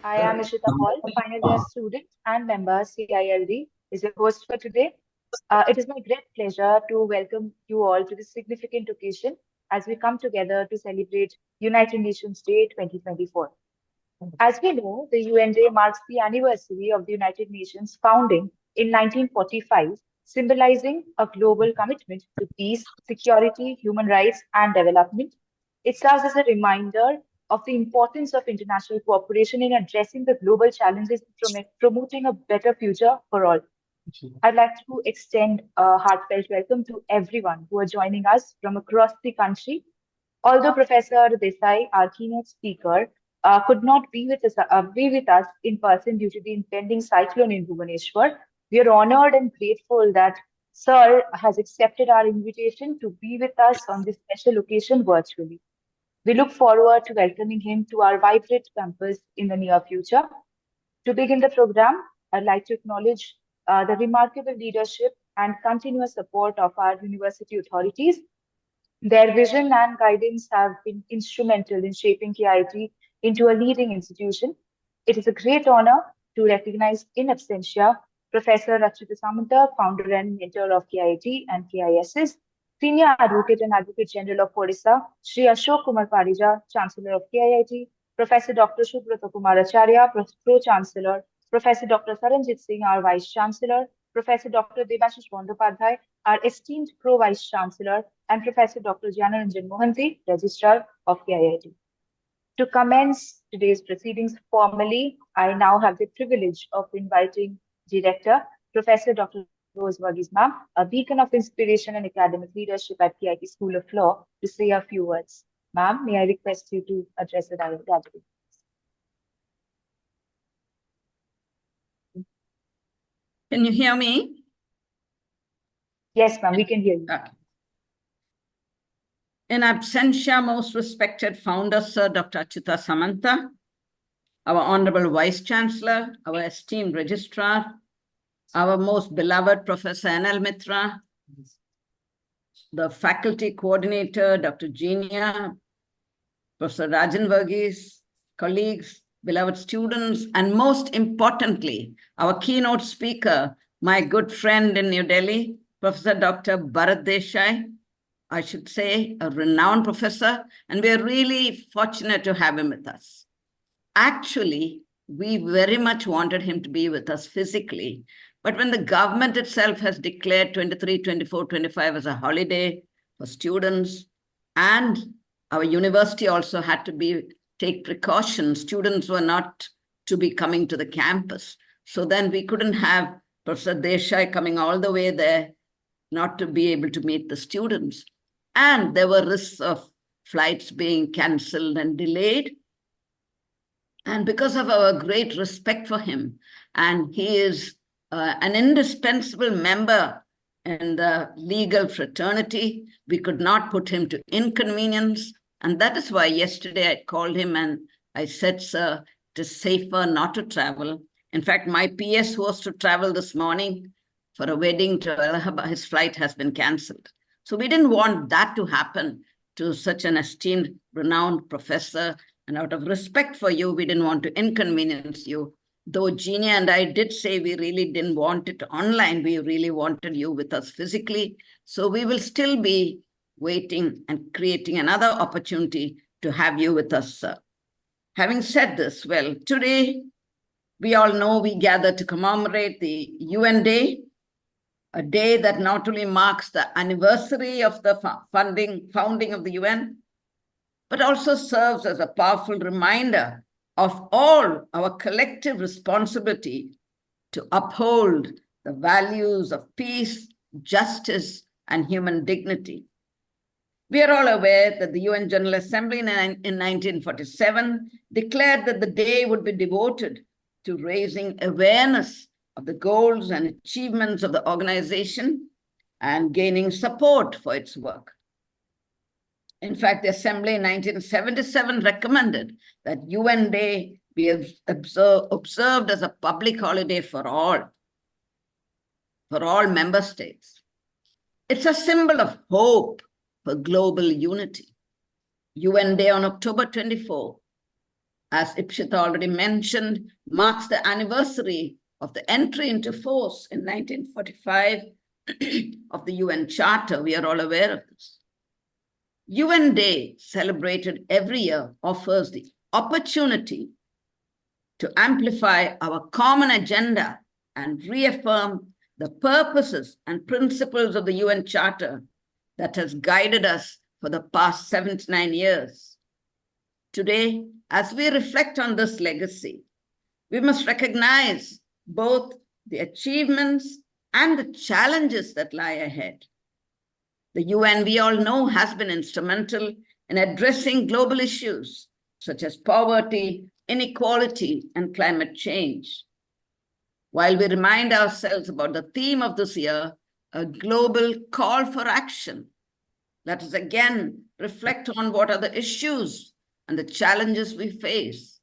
I am Ishita Paul, final year student and member CILD, is your host for today. It is my great pleasure to welcome you all to this significant occasion as we come together to celebrate United Nations Day 2024. As we know, the UN Day marks the anniversary of the United Nations founding in 1945, symbolizing a global commitment to peace, security, human rights, and development. It serves as a reminder of the importance of international cooperation in addressing the global challenges and promoting a better future for all. I'd like to extend a heartfelt welcome to everyone who are joining us from across the country. Although Professor Desai, our keynote speaker, could not be with us in person due to the impending cyclone in Bhubaneswar, we are honored and grateful that Sir has accepted our invitation to be with us on this special occasion virtually. We look forward to welcoming him to our vibrant campus in the near future. To begin the program, I'd like to acknowledge the remarkable leadership and continuous support of our university authorities. Their vision and guidance have been instrumental in shaping KIIT into a leading institution. It is a great honor to recognize in absentia Professor Rachita Samanta, founder and mentor of KIIT and KISS, Senior Advocate and Advocate General of Odisha, Sri Ashok Kumar Parija, Chancellor of KIIT, Professor Dr. Subrata Kumar Acharya, Pro-Chancellor, Professor Dr. Saranjit Singh, our Vice Chancellor, Professor Dr. Debashish Bandyopadhyay, our esteemed Pro-Vice Chancellor, and Professor Dr. Jnanaranjan Mohanty, Registrar of KIIT. To commence today's proceedings formally, I now have the privilege of inviting Director, Professor Dr. Rose Varghese Ma'am, a beacon of inspiration and academic leadership at KIIT School of Law, to say a few words. Ma'am, may I request you to address the gathering? Can you hear me? Yes, ma'am, we can hear you. Okay. In absentia, most respected founder, Sir Dr. Achyuta Samanta, our Honorable Vice Chancellor, our esteemed Registrar, our most beloved Professor N.L. Mitra, the Faculty Coordinator, Dr. Genia, Professor Rajan Varghese, colleagues, beloved students, and most importantly, our keynote speaker, my good friend in New Delhi, Professor Dr. Bharat Desai, I should say, a renowned professor, and we are really fortunate to have him with us. Actually, we very much wanted him to be with us physically, but when the government itself has declared 23, 24, 25 as a holiday for students, and our university also had to take precautions, students were not to be coming to the campus. So then we couldn't have Professor Desai coming all the way there, not to be able to meet the students. And there were risks of flights being cancelled and delayed. And because of our great respect for him, and he is an indispensable member in the legal fraternity, we could not put him to inconvenience. And that is why yesterday I called him and I said, sir, it is safer not to travel. In fact, my PS was to travel this morning for a wedding to Allahabad. His flight has been cancelled. So we didn't want that to happen to such an esteemed, renowned professor. And out of respect for you, we didn't want to inconvenience you. Though Genia and I did say we really didn't want it online, we really wanted you with us physically. So we will still be waiting and creating another opportunity to have you with us, sir. Having said this, well, today, we all know we gather to commemorate the UN Day, a day that not only marks the anniversary of the founding of the UN, but also serves as a powerful reminder of all our collective responsibility to uphold the values of peace, justice, and human dignity. We are all aware that the UN General Assembly in 1947 declared that the day would be devoted to raising awareness of the goals and achievements of the organization and gaining support for its work. In fact, the Assembly in 1977 recommended that UN Day be observed as a public holiday for all member states. It's a symbol of hope for global unity. UN Day on October 24 as Ipshita already mentioned, marks the anniversary of the entry into force in 1945 of the UN Charter. We are all aware of this. UN Day, celebrated every year, offers the opportunity to amplify our common agenda and reaffirm the purposes and principles of the UN Charter that has guided us for the past 79 years. Today, as we reflect on this legacy, we must recognize both the achievements and the challenges that lie ahead. The UN, we all know, has been instrumental in addressing global issues such as poverty, inequality, and climate change. While we remind ourselves about the theme of this year, a global call for action, let us again reflect on what are the issues and the challenges we face.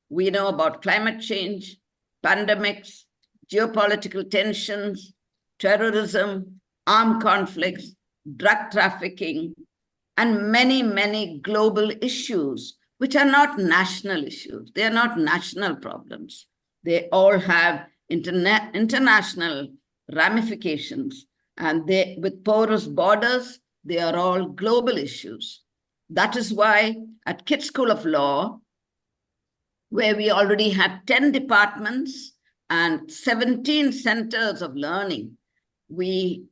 We know about climate change, pandemics, geopolitical tensions, terrorism, armed conflicts, drug trafficking, and many, many global issues, which are not national issues. They are not national problems. They all have international ramifications, and they, with porous borders, they are all global issues. That is why at KIIT School of Law, where we already have 10 departments and 17 centers of learning, we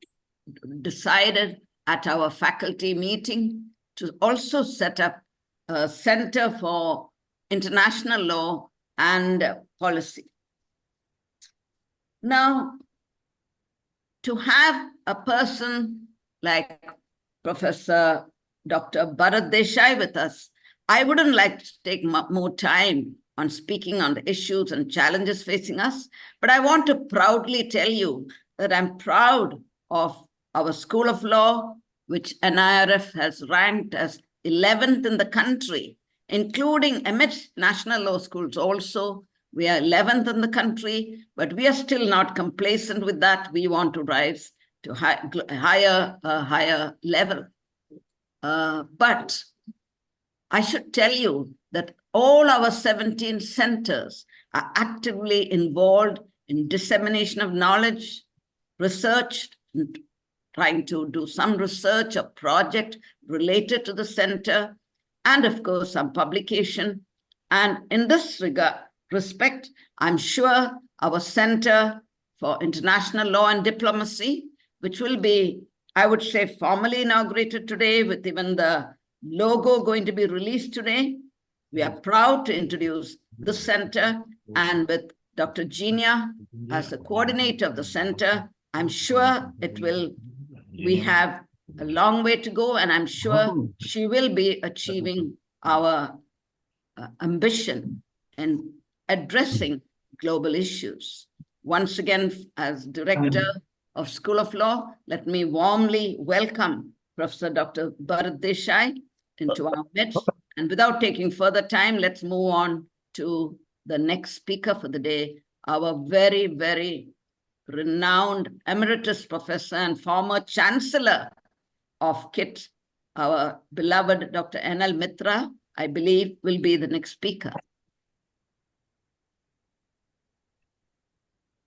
decided at our faculty meeting to also set up a Center for International Law and Policy. Now, to have a person like Professor Dr. Bharat Desai with us, I wouldn't like to take more time on speaking on the issues and challenges facing us, but I want to proudly tell you that I'm proud of our School of Law, which NIRF has ranked as 11th in the country, including amidst national law schools also. We are 11th in the country, but we are still not complacent with that. We want to rise to higher level. But I should tell you that all our 17 centers are actively involved in dissemination of knowledge, research, trying to do some research or project related to the center, and of course, some publication. And in this respect, I'm sure our Center for International Law and Diplomacy, which will be, I would say, formally inaugurated today with even the logo going to be released today. We are proud to introduce the center, and with Dr. Genia as the coordinator of the center, I'm sure we have a long way to go, and I'm sure she will be achieving our ambition in addressing global issues. Once again, as Director of School of Law, let me warmly welcome Professor Dr. Bharat Desai into our midst. And without taking further time, let's move on to the next speaker for the day, our very, very renowned emeritus professor and former chancellor of KIIT, our beloved Dr. N.L. Mitra, I believe, will be the next speaker.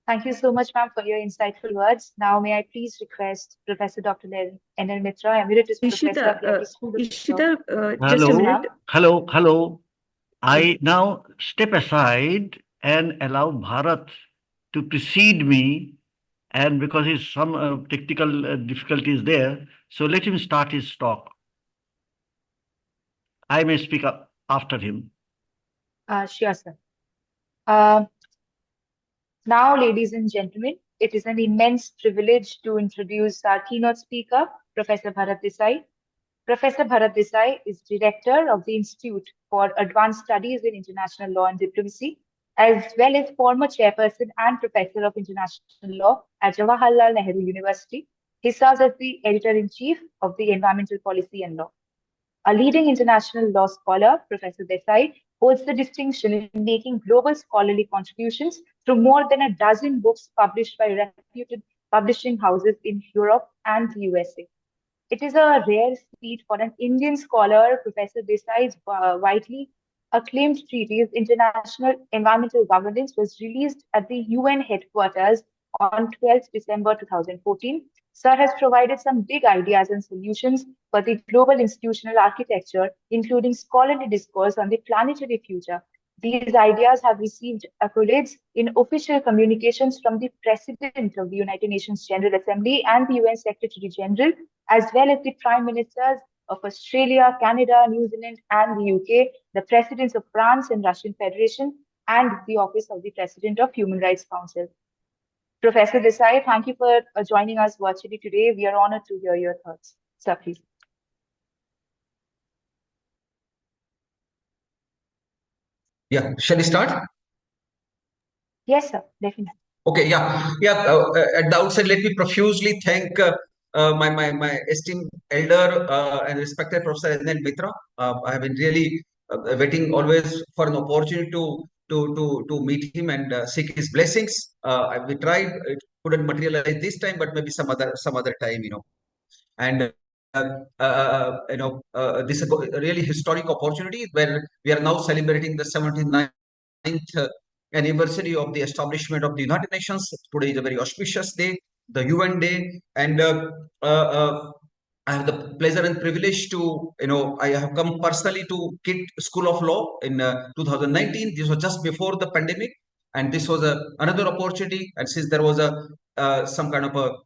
Thank you so much, ma'am, for your insightful words. Now, may I please request Professor Dr. N.L. Mitra, Emeritus Professor of KIIT School of Law. Ishita, just a minute. Hello. I now step aside and allow Bharat to precede me, and because his some technical difficulties there, so let him start his talk. I may speak up after him. Sure, sir. Now, ladies and gentlemen, it is an immense privilege to introduce our keynote speaker, Professor Bharat Desai. Professor Bharat Desai is Director of the Institute for Advanced Studies in International Law and Diplomacy, as well as former Chairperson and Professor of International Law at Jawaharlal Nehru University. He serves as the Editor-in-Chief of the Environmental Policy and Law. A leading international law scholar, Professor Desai holds the distinction in making global scholarly contributions through more than a dozen books published by reputed publishing houses in Europe and the USA. It is a rare feat for an Indian scholar. Professor Desai is widely acclaimed treatise, International Environmental Governance, was released at the UN headquarters on 12th December 2014. Sir has provided some big ideas and solutions for the global institutional architecture, including scholarly discourse on the planetary future. These ideas have received accolades in official communications from the President of the United Nations General Assembly and the UN Secretary General, as well as the Prime Ministers of Australia, Canada, New Zealand, and the UK, the Presidents of France and Russian Federation, and the Office of the President of Human Rights Council. Professor Desai, thank you for joining us virtually today. We are honored to hear your thoughts. Sir, please. Yeah, shall we start? Yes, sir, definitely. Okay, yeah. At the outset, let me profusely thank my esteemed elder and respected Professor N. Mitra. I have been really waiting always for an opportunity to meet him and seek his blessings. We tried; it couldn't materialize this time, but maybe some other time, And this is a really historic opportunity where we are now celebrating the 79th anniversary of the establishment of the United Nations. Today is a very auspicious day, the UN Day, and I have the pleasure and privilege to, I have come personally to KIIT School of Law in 2019. This was just before the pandemic, and this was another opportunity. And since there was some kind of a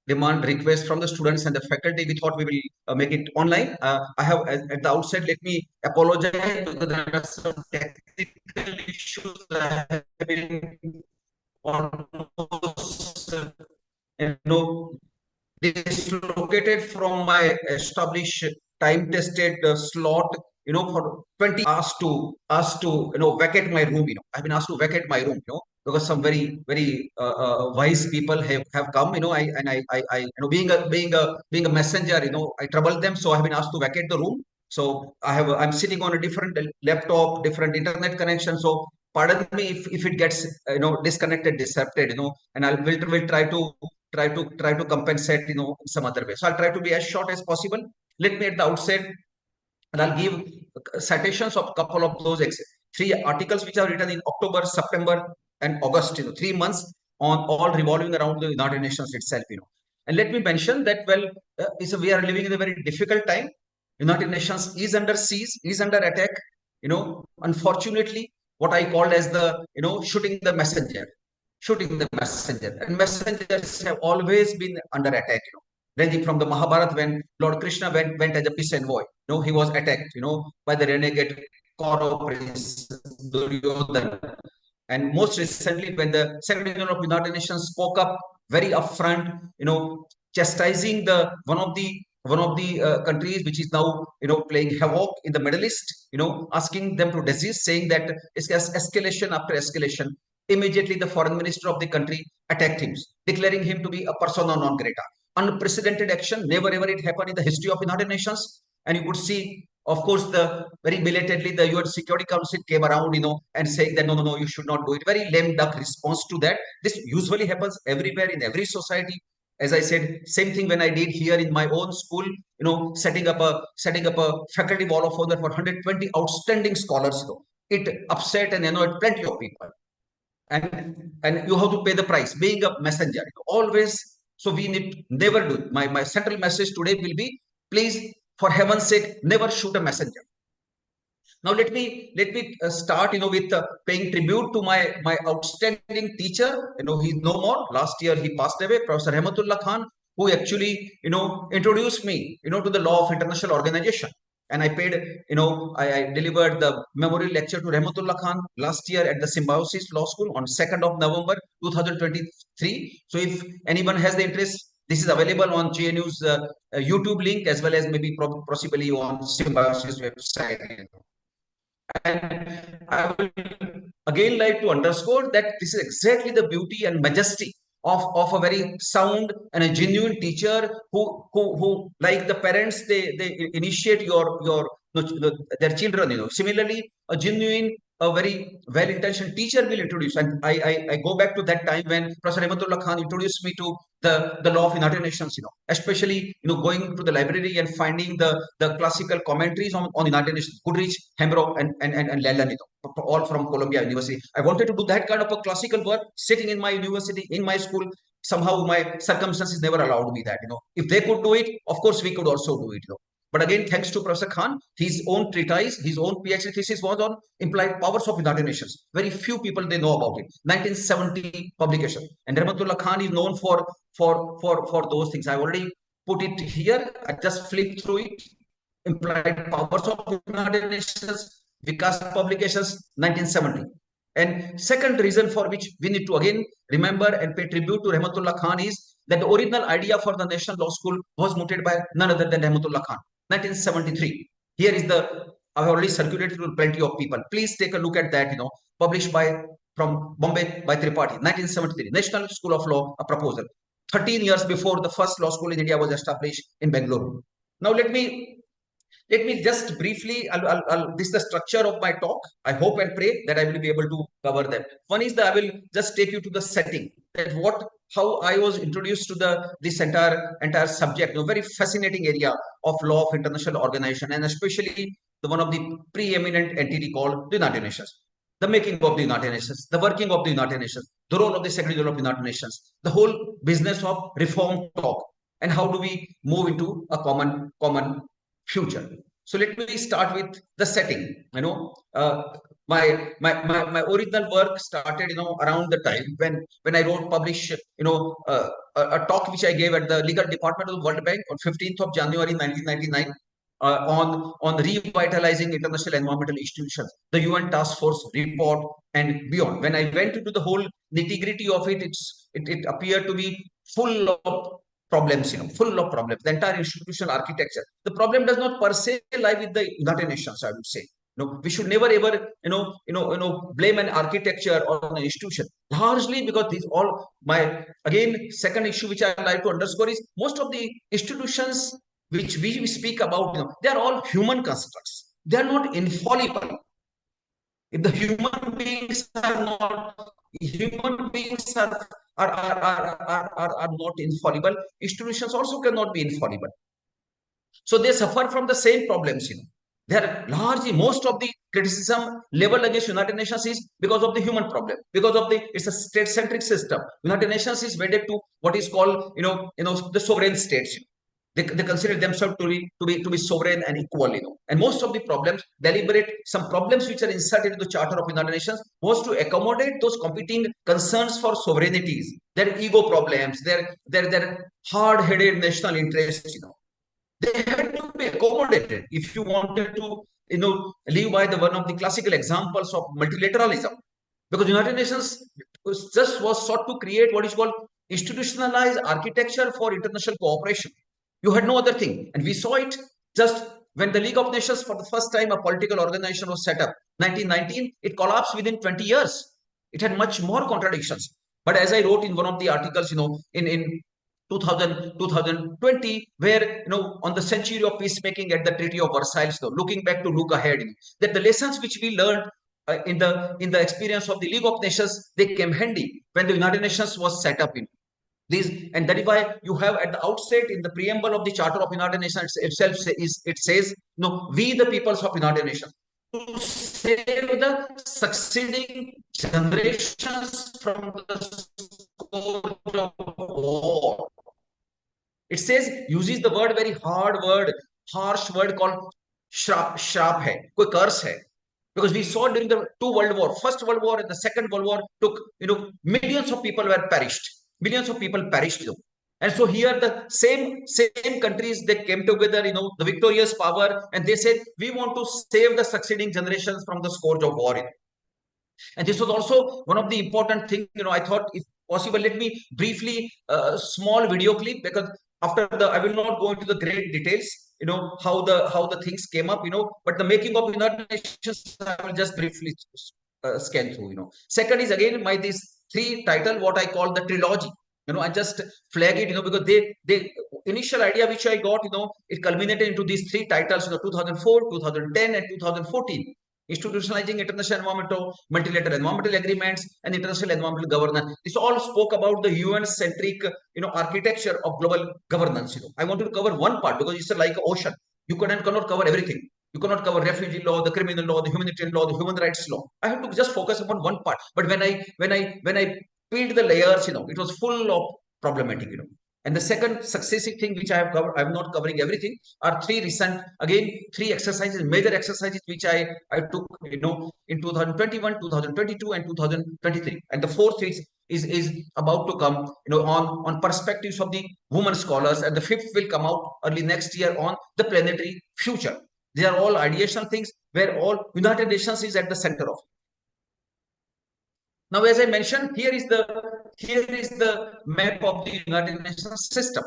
demand request from the students and the faculty, we thought we will make it online. I have at the outset, let me apologize because there are some technical issues that have been almost dislocated from my established time-tested slot. For 20 asked to vacate my room. I've been asked to vacate my room. Because some very wise people have come. Being a messenger. I troubled them, so I have been asked to vacate the room. So I'm sitting on a different laptop, different internet connection. So pardon me if it gets disconnected, disrupted. And will try to compensate in some other way. So I'll try to be as short as possible. Let me at the outset, and I'll give citations of a couple of those 3 articles which are written in October, September, and August. 3 months on all revolving around the United Nations itself. And let me mention that we are living in a very difficult time. United Nations is under siege, is under attack. Unfortunately, what I called as the shooting the messenger. And messengers have always been under attack, ranging from the Mahabharata when Lord Krishna went as a peace envoy. He was attacked, by the renegade Kaurav prince Duryodhana. And most recently, when the Secretary General of United Nations spoke up very upfront, chastising one of the countries which is now playing havoc in the Middle East, asking them to desist, saying that it's escalation after escalation. Immediately, the foreign minister of the country attacked him, declaring him to be a persona non grata. Unprecedented action, never ever it happened in the history of United Nations. And you could see, of course, very belatedly, the UN Security Council came around, and saying that no, you should not do it. Very lame duck response to that. This usually happens everywhere in every society. As I said, same thing when I did here in my own school, setting up a faculty wall of honor for 120 outstanding scholars. It upset and annoyed plenty of people. And you have to pay the price, being a messenger always. So we need never do. My central message today will be, please, for heaven's sake, never shoot a messenger. Now let me start with paying tribute to my outstanding teacher. He's no more. Last year he passed away, Professor Rahmatullah Khan, who actually introduced me to the law of international organization. And I paid, I delivered the memorial lecture to Rahmatullah Khan last year at the Symbiosis Law School on 2nd of November 2023. So if anyone has the interest, this is available on JNU's YouTube link, as well as maybe possibly on Symbiosis website. And I will again like to underscore that this is exactly the beauty and majesty of a very sound and a genuine teacher who like the parents, they initiate their children. Similarly, a genuine a very well-intentioned teacher will introduce. And I go back to that time when Professor Rahmatullah Khan introduced me to the law of United Nations, especially, going to the library and finding the classical commentaries on United Nations, Goodrich, Hembrook, and Leland, all from Columbia University. I wanted to do that kind of a classical work sitting in my university, in my school. Somehow my circumstances never allowed me that, If they could do it, of course we could also do it, But again, thanks to Professor Khan, his own treatise, his own PhD thesis was on implied powers of United Nations. Very few people they know about it. 1970 publication. And Rahmatullah Khan is known for those things. I already put it here. I just flipped through it. Implied powers of United Nations, Vikas publications, 1970. And second reason for which we need to again remember and pay tribute to Rahmatullah Khan is that the original idea for the National Law School was mooted by none other than Rahmatullah Khan. 1973. Here is I've already circulated to plenty of people. Please take a look at that, published from Bombay by Tripathi, 1973, National School of Law, a proposal. 13 years before the first law school in India was established in Bangalore. Now let me just briefly, this is the structure of my talk. I hope and pray that I will be able to cover them. One is that I will just take you to the setting, that how I was introduced to this entire subject, very fascinating area of law of international organization, and especially one of the preeminent entity called the United Nations. The making of the United Nations, the working of the United Nations, the role of the Secretary General of the United Nations, the whole business of reform talk, and how do we move into a common future. So let me start with the setting. My original work started, around the time when I published, a talk which I gave at the legal department of the World Bank on 15th of January 1999 on revitalizing international environmental institutions, the UN Task Force report and beyond. When I went into the whole nitty-gritty of it, it appeared to be full of problems, full of problems. The entire institutional architecture. The problem does not per se lie with the United Nations, I would say. We should never ever, blame an architecture or an institution. Largely because these all second issue which I like to underscore is most of the institutions which we speak about, they are all human constructs. They are not infallible. If the human beings are not infallible, institutions also cannot be infallible. So they suffer from the same problems, They are largely, most of the criticism leveled against United Nations is because of the human problem, because of it's a state-centric system. United Nations is wedded to what is called, the sovereign states. They consider themselves to be sovereign and equal, And most of the problems, some problems which are inserted into the Charter of United Nations was to accommodate those competing concerns for sovereignties, their ego problems, their hard-headed national interests, They had to be accommodated if you wanted to, live by one of the classical examples of multilateralism. Because United Nations was sought to create what is called institutionalized architecture for international cooperation. You had no other thing. And we saw it just when the League of Nations, for the first time, a political organization was set up. 1919, it collapsed within 20 years. It had much more contradictions. But as I wrote in one of the articles, in 2020, where, on the century of peacemaking at the Treaty of Versailles, looking back to look ahead, that the lessons which we learned in the experience of the League of Nations, they came handy when the United Nations was set up. And that is why you have at the outset in the preamble of the Charter of United Nations itself, it says, we the peoples of United Nations, to save the succeeding generations from the scourge of war. It says, uses the word, very harsh word called shrap hai, koi curse hai. Because we saw during the two World War, First World War and the Second World War took, millions of people were perished. Millions of people perished. And so here the same countries, they came together, the victorious power, and they said, we want to save the succeeding generations from the scourge of war. And this was also one of the important things, I thought, if possible, let me briefly, small video clip, because I will not go into the great details, how the things came up, but the making of United Nations, I will just briefly scan through, Second is again this three title, what I call the trilogy. I just flag it, because the initial idea which I got, it culminated into these three titles, 2004, 2010, and 2014. institutionalizing international environmental, multilateral environmental agreements, and international environmental governance. This all spoke about the UN-centric, architecture of global governance. I want to cover one part because it's like an ocean. You cannot cover everything. You cannot cover refugee law, the criminal law, the humanitarian law, the human rights law. I have to just focus upon one part. But when I peeled the layers, it was full of problematic. And the second successive thing which I have covered, I'm not covering everything, are three exercises, major exercises which I took, in 2021, 2022, and 2023. And the fourth is about to come, on perspectives of the women scholars, and the fifth will come out early next year on the planetary future. These are all ideational things where all United Nations is at the center of. Now, as I mentioned, here is the map of the United Nations system.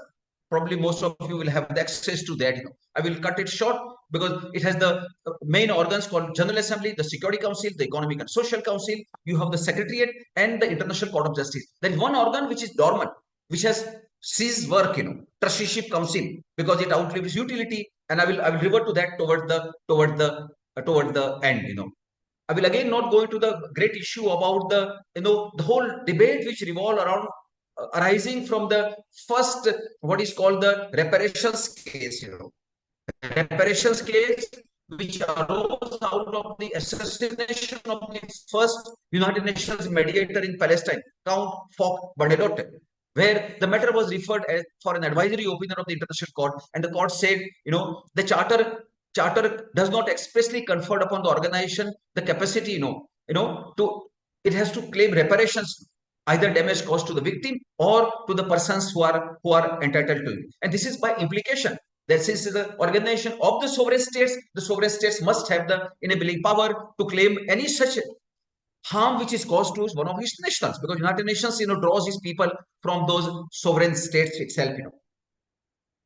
Probably most of you will have access to that. I will cut it short because it has the main organs called General Assembly, the Security Council, the Economic and Social Council. You have the Secretariat and the International Court of Justice. There is one organ which is dormant, which has ceased work, Trusteeship Council, because it outlives utility. And I will revert to that toward the end. I will again not go into the great issue about the whole debate which revolve around arising from the first, what is called the reparations case, reparations case which arose out of the assassination of the first United Nations mediator in Palestine, Count Foch Bernadotte, where the matter was referred for an advisory opinion of the International Court, and the court said, the charter does not expressly confer upon the organization the capacity, it has to claim reparations, either damage caused to the victim or to the persons who are entitled to it. And this is by implication that since the organization of the sovereign states must have the enabling power to claim any such harm which is caused to one of its nationals, because United Nations, draws its people from those sovereign states itself,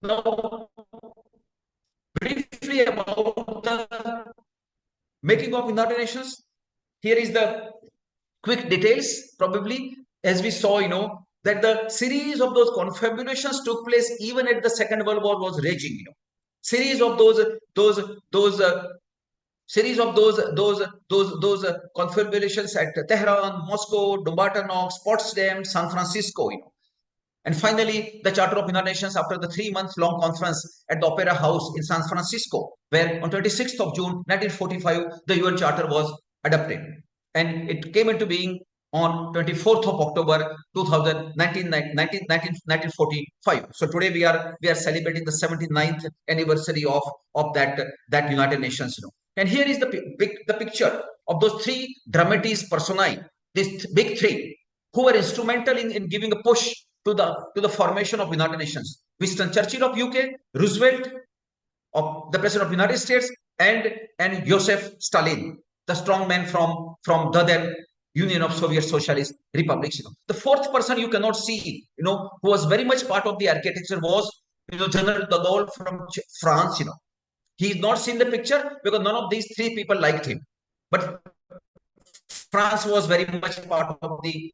Now, briefly about the making of United Nations. Here is the quick details. Probably, as we saw, that the series of those confabulations took place even at the Second World War was raging. Series of those confabulations at Tehran, Moscow, Dumbarton, Potsdam, San Francisco. And finally, the Charter of United Nations, after the 3-month-long conference at the Opera House in San Francisco, where on 26th of June 1945, the UN Charter was adopted. And it came into being on 24th of October 1945. So today we are celebrating the 79th anniversary of that United Nations. And here is the picture of those three dramatis personae, these big three, who were instrumental in giving a push to the formation of United Nations. Winston Churchill of UK, Roosevelt of the President of the United States, and Joseph Stalin, the strong man from the then Union of Soviet Socialist Republics. The fourth person you cannot see, who was very much part of the architecture was, General de Gaulle from France. He is not seen the picture because none of these three people liked him. But France was very much part of the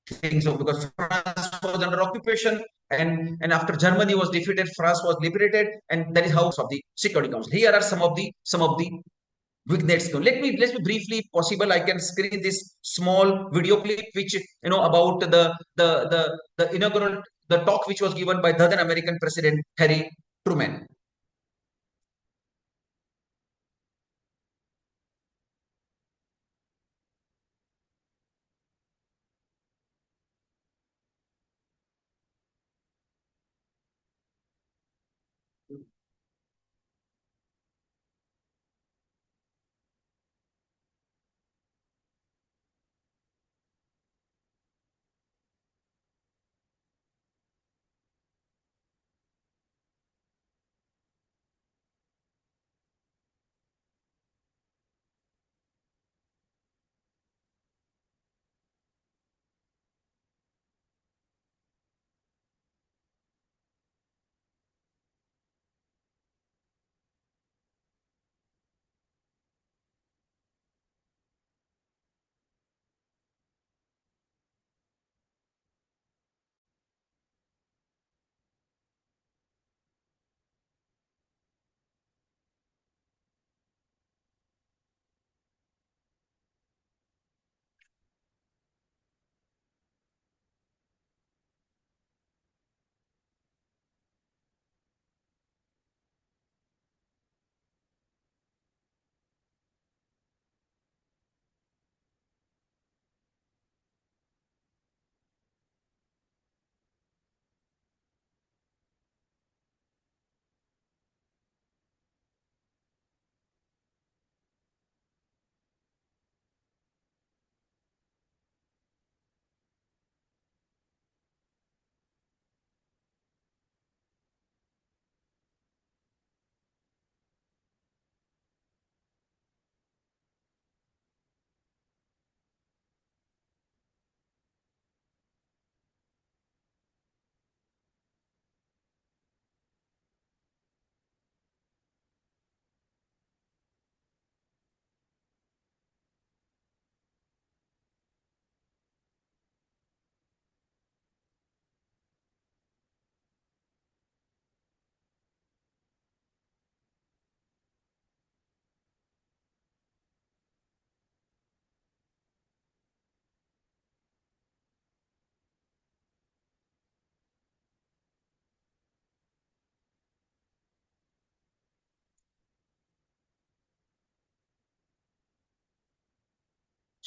things, because France was under occupation, and after Germany was defeated, France was liberated, and that is how of the Security Council. Here are some of the vignettes. Let me briefly, if possible, I can screen this small video clip which about the inaugural talk which was given by the then American President Harry Truman.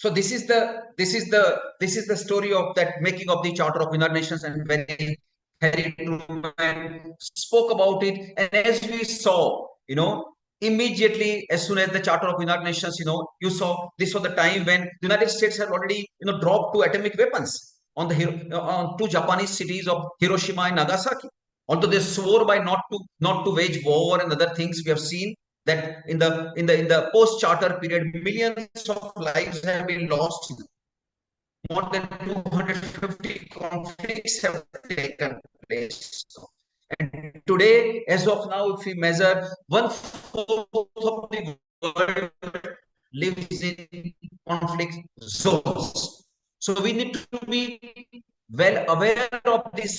So this is the story of that making of the Charter of United Nations, and very Harry Truman spoke about it. And as we saw, immediately as soon as the Charter of United Nations, you saw this was the time when the United States had already, dropped two atomic weapons on on two Japanese cities of Hiroshima and Nagasaki. Although they swore by not to wage war and other things, we have seen that in the post-charter period, millions of lives have been lost. More than 250 conflicts have taken place. And today, as of now, if we measure, 1/4 of the world lives in conflict zones. So we need to be well aware of this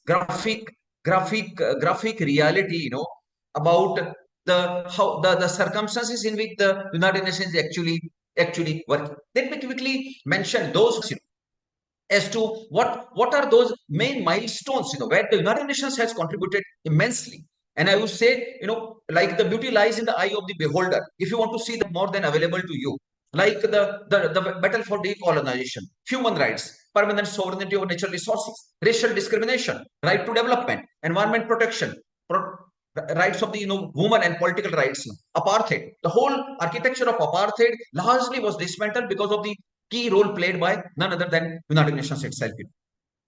graphic reality, about the circumstances in which the United Nations actually work. Let me quickly mention those, as to what are those main milestones, where the United Nations has contributed immensely. And I would say, like the beauty lies in the eye of the beholder. If you want to see the more than available to you, like the battle for decolonization, human rights, permanent sovereignty over natural resources, racial discrimination, right to development, environment protection, rights of the women and political rights, apartheid. The whole architecture of apartheid largely was dismantled because of the key role played by none other than United Nations itself.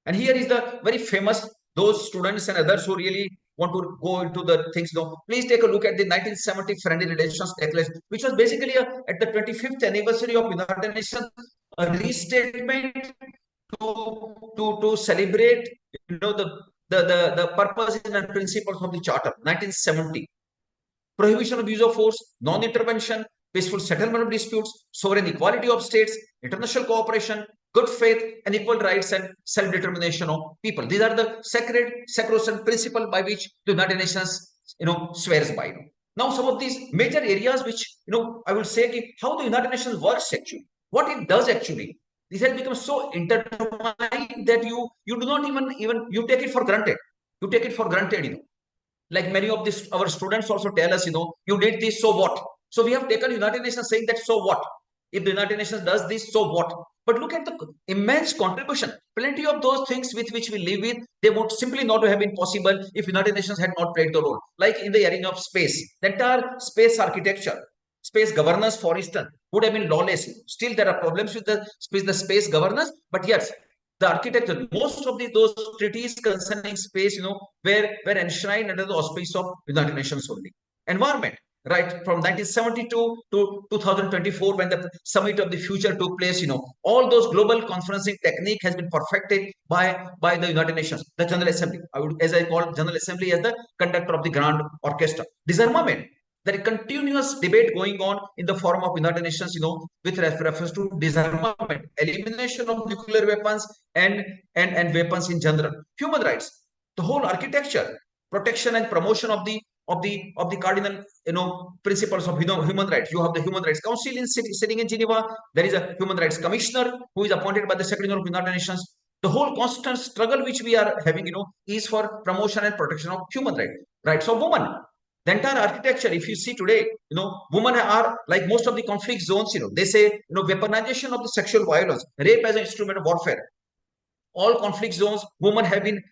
And here is the very famous, those students and others who really want to go into the things, please take a look at the 1970 Friendly Relations Declaration, which was basically at the 25th anniversary of United Nations, a restatement to celebrate, the purposes and principles of the Charter, 1970. Prohibition of use of force, non-intervention, peaceful settlement of disputes, sovereign equality of states, international cooperation, good faith and equal rights, and self-determination of people. These are the sacrosanct principles by which the United Nations, swears by. Now, some of these major areas which, I will say how the United Nations works actually, what it does actually. This has become so intertwined that you do not even you take it for granted. You take it for granted, like many of this, our students also tell us, you did this, so what? So we have taken United Nations saying that, so what? If the United Nations does this, so what? But look at the immense contribution. Plenty of those things with which we live with, they would simply not have been possible if United Nations had not played the role. Like in the arena of space, the entire space architecture, space governance, for instance, would have been lawless. Still, there are problems with the space governance, but yes, the architecture, most of those treaties concerning space, were enshrined under the auspice of United Nations only. Environment, right, from 1972 to 2024, when the Summit of the Future took place, all those global conferencing technique has been perfected by the United Nations, the General Assembly. As I call General Assembly as the conductor of the grand orchestra. Disarmament. There is continuous debate going on in the forum of United Nations, with reference to disarmament, elimination of nuclear weapons and weapons in general. Human rights, the whole architecture, protection and promotion of the cardinal, principles of human rights. You have the Human Rights Council sitting in Geneva. There is a Human Rights Commissioner who is appointed by the Secretary General of United Nations. The whole constant struggle which we are having, is for promotion and protection of human rights of women. The entire architecture, if you see today, women are, like most of the conflict zones, they say, weaponization of the sexual violence, rape as an instrument of warfare. All conflict zones, women have been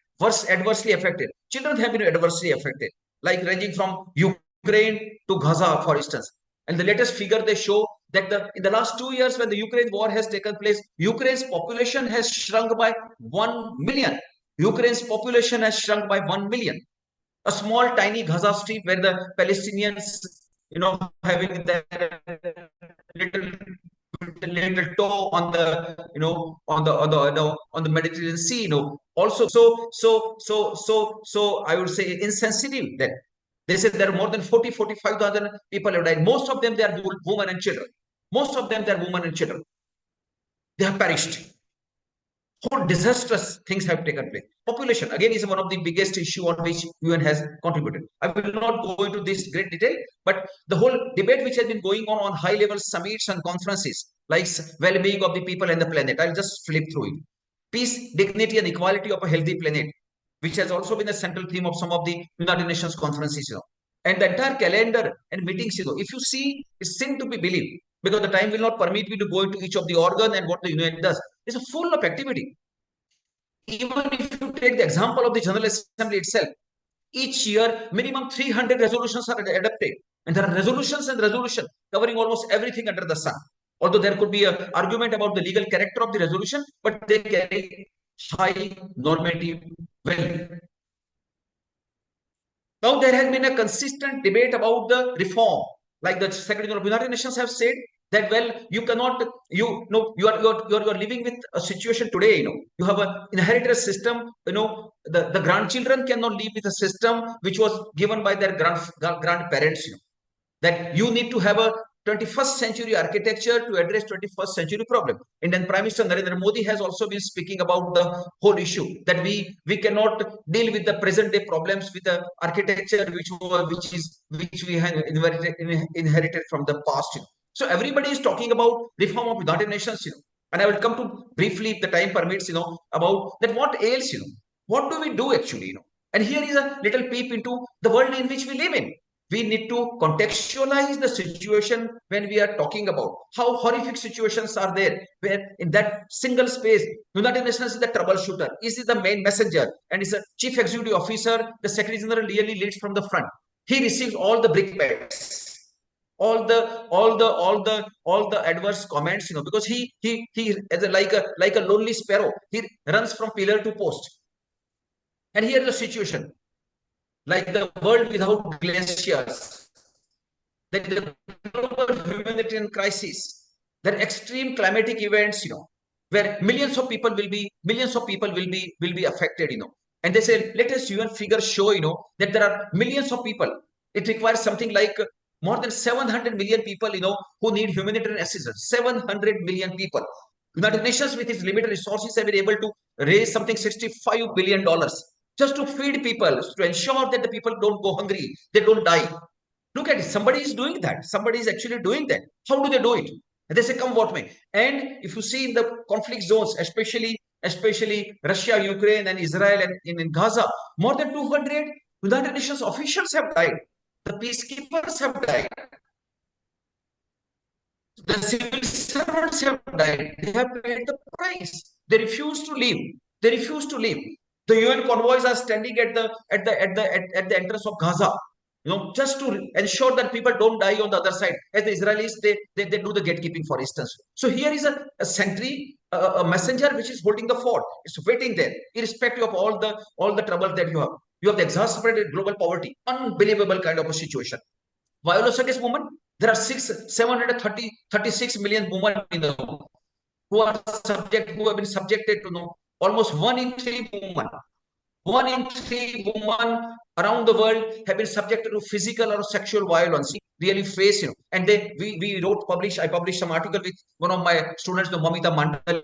adversely affected. Children have been adversely affected, like ranging from Ukraine to Gaza, for instance. And the latest figure they show that in the last 2 years, when the Ukraine war has taken place, Ukraine's population has shrunk by 1 million. Ukraine's population has shrunk by 1 million. A small tiny Gaza Strip where the Palestinians, having their little toe on the, on the Mediterranean Sea, also so I would say insensitive that they said there are more than 45,000 people have died. Most of them, they are women and children. Most of them, they are women and children. They have perished. Whole disastrous things have taken place. Population, again, is one of the biggest issue on which UN has contributed. I will not go into this great detail, but the whole debate which has been going on high-level summits and conferences, like well-being of the people and the planet. I'll just flip through it. Peace, dignity, and equality of a healthy planet, which has also been a central theme of some of the United Nations conferences, And the entire calendar and meetings, if you see, it seems to be believed because the time will not permit me to go into each of the organ and what the UN does. It's a full of activity. Even if you take the example of the General Assembly itself, each year minimum 300 resolutions are adopted, and there are resolutions and resolution covering almost everything under the sun. Although there could be an argument about the legal character of the resolution, but they carry high normative value. Now there has been a consistent debate about the reform, like the Secretary General of the United Nations have said that, well, you cannot, you know, you are living with a situation today, you know, you have an inherited system, you know, the grandchildren cannot live with a system which was given by their grandparents, you know, that you need to have a 21st century architecture to address 21st century problem. Indian Prime Minister Narendra Modi has also been speaking about the whole issue that we cannot deal with the present day problems with the architecture which we have inherited from the past. You know. So everybody is talking about reform of United Nations, you know, and I will come to briefly, if the time permits, you know, about that what ails, you know, what do we do actually, you know, and here is a little peep into the world in which we live in. We need to contextualize the situation when we are talking about how horrific situations are there, where in that single space, United Nations is the troubleshooter, is the main messenger, and is a chief executive officer. The Secretary General really leads from the front. He receives all the brickbats, all the adverse comments, you know, because he as like a lonely sparrow, he runs from pillar to post. And here is the situation. Like the world without glaciers, the global humanitarian crisis, the extreme climatic events, you know, where millions of people will be affected, you know. And they say, let us UN figures show, you know, that there are millions of people. It requires something like more than 700 million people, you know, who need humanitarian assistance. 700 million people. United Nations, with its limited resources, have been able to raise something $65 billion. Just to feed people, to ensure that the people don't go hungry, they don't die. Look at it. Somebody is doing that. Somebody is actually doing that. How do they do it? And they say, come what may. And if you see in the conflict zones, especially Russia, Ukraine, and Israel, and in Gaza, more than 200 United Nations officials have died. The peacekeepers have died. The civil servants have died. They have paid the price. They refuse to leave. They refuse to leave. The UN convoys are standing at the entrance of Gaza, you know, just to ensure that people don't die on the other side. As the Israelis, they do the gatekeeping, for instance. So here is a sentry, a messenger which is holding the fort. It's waiting there, irrespective of all the trouble that you have. You have the exasperated global poverty, unbelievable kind of a situation. Violence against women. There are 36 million women in the world who have been subjected to, know, almost 1 in 3 women. 1 in 3 women around the world have been subjected to physical or sexual violence. Really face, you know, and I published some article with one of my students, the Mamita Mandal,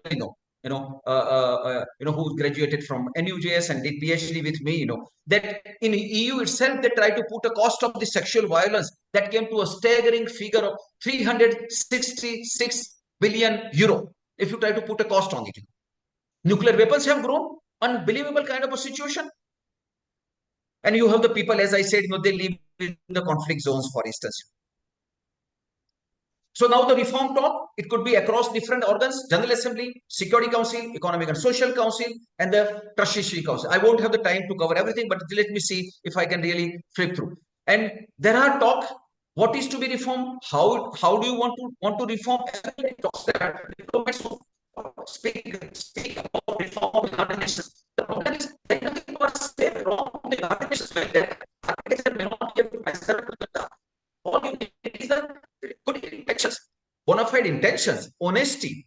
who graduated from NUJS and did PhD with me, you know, that in EU itself, they tried to put a cost of the sexual violence that came to a staggering figure of 366 billion euro. If you try to put a cost on it, nuclear weapons have grown, unbelievable kind of a situation. And you have the people, as I said, you know, they live in the conflict zones, for instance. So now the reform talk, it could be across different organs: General Assembly, Security Council, Economic and Social Council, and the Trusteeship Council. I won't have the time to cover everything, but let me see if I can really flip through. And there are talk, what is to be reformed? How do you want to reform? Everybody talks that diplomats speak about reform of the United Nations. The problem is that nothing was said wrong of the United Nations. That architecture may not give myself to the all you need is the good intentions, bona fide intentions, honesty.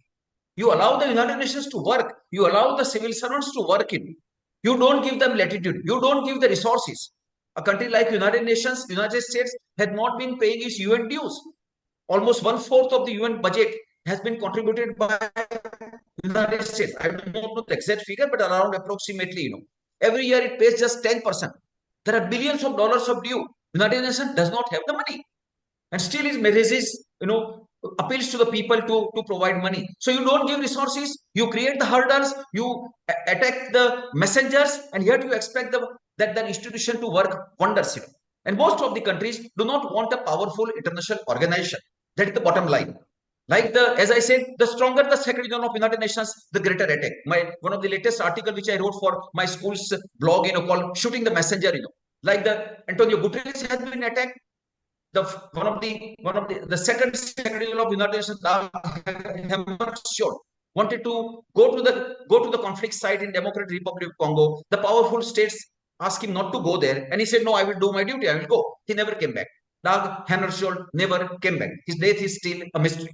You allow the United Nations to work. You allow the civil servants to work in. You don't give them latitude. You don't give the resources. A country like United Nations, United States, has not been paying its UN dues. Almost 1/4 of the UN budget has been contributed by United States. I don't know the exact figure, but around approximately, you know, every year it pays just 10%. There are billions of dollars of due. United Nations does not have the money, and still it raises, you know, appeals to the people to provide money. So you don't give resources, you create the hurdles, you attack the messengers, and yet you expect that institution to work wonders, you know. And most of the countries do not want a powerful international organization. That is the bottom line. Like as I said, the stronger the Secretary General of United Nations, the greater attack. One of the latest article which I wrote for my school's blog, called "Shooting the Messenger." Like the Antonio Guterres has been attacked. The second Secretary General of United Nations, Hammarskjöld, wanted to go to the conflict site in Democratic Republic of Congo. The powerful states asked him not to go there, and he said, "No, I will do my duty. I will go." He never came back. Dag Hammarskjöld never came back. His death is still a mystery.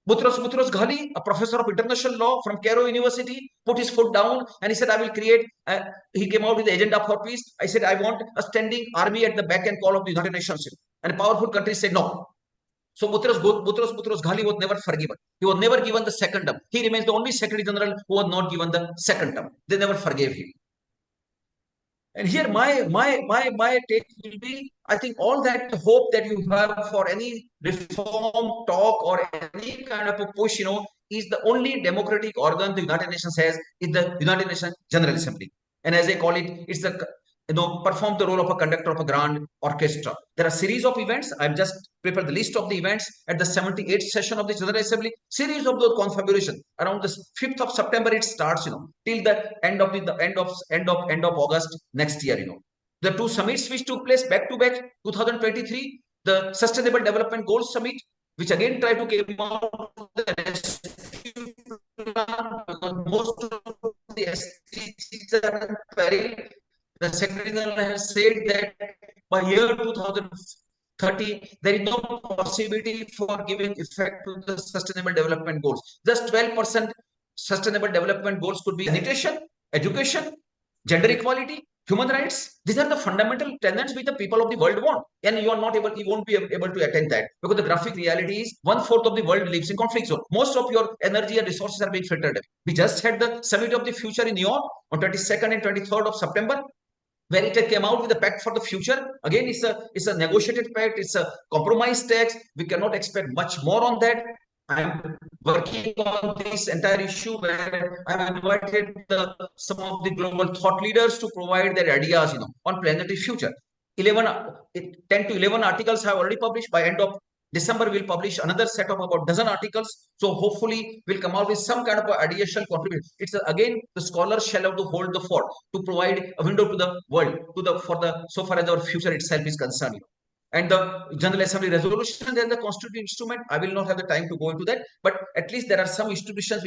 Boutros Ghali, a professor of international law from Cairo University, put his foot down and he said, "I will create." He came out with the agenda for peace. I said, "I want a standing army at the beck and call of the United Nations." And a powerful country said no. So Boutros Ghali was never forgiven. He was never given the second term. He remains the only Secretary General who was not given the second term. They never forgave him. And here my take will be, I think all that hope that you have for any reform talk or any kind of a push, is the only democratic organ the United Nations has is the United Nations General Assembly. And as I call it, it's the perform the role of a conductor of a grand orchestra. There are series of events. I've just prepared the list of the events at the 78th session of the General Assembly. Series of those confabulation around the 5th of September it starts, till the end of August next year. The two summits which took place back to back, 2023, the Sustainable Development Goals Summit, which again tried to came out the rescue plan because most of the SDGs are in peril. The Secretary General has said that by year 2030, there is no possibility for giving effect to the Sustainable Development Goals. Just 12% Sustainable Development Goals could be sanitation, education, gender equality, human rights. These are the fundamental tenets which the people of the world want, and you won't be able to attain that because the graphic reality is 1/4 of the world lives in conflict zone. Most of your energy and resources are being filtered away. We just had the Summit of the Future in New York on 22nd and 23rd of September. Where it came out with a pact for the future. Again, it's a negotiated pact. It's a compromise text. We cannot expect much more on that. I'm working on this entire issue where I've invited some of the global thought leaders to provide their ideas, on planetary future. 10 to 11 articles have already published. By end of December, we'll publish another set of about dozen articles. So hopefully we'll come out with some kind of additional contribution. It's again, the scholars shall have to hold the fort to provide a window to the world, so far as our future itself is concerned. And the General Assembly resolution and the constitutional instrument, I will not have the time to go into that, but at least there are some institutions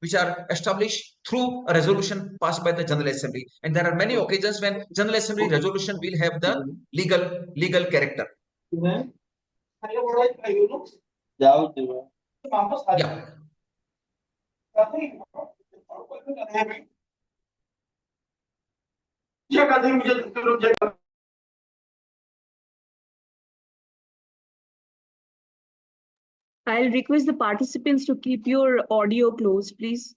which are established through a resolution passed by the General Assembly. And there are many occasions when General Assembly resolution will have the legal character. Yeah. I'll request the participants to keep your audio closed, please.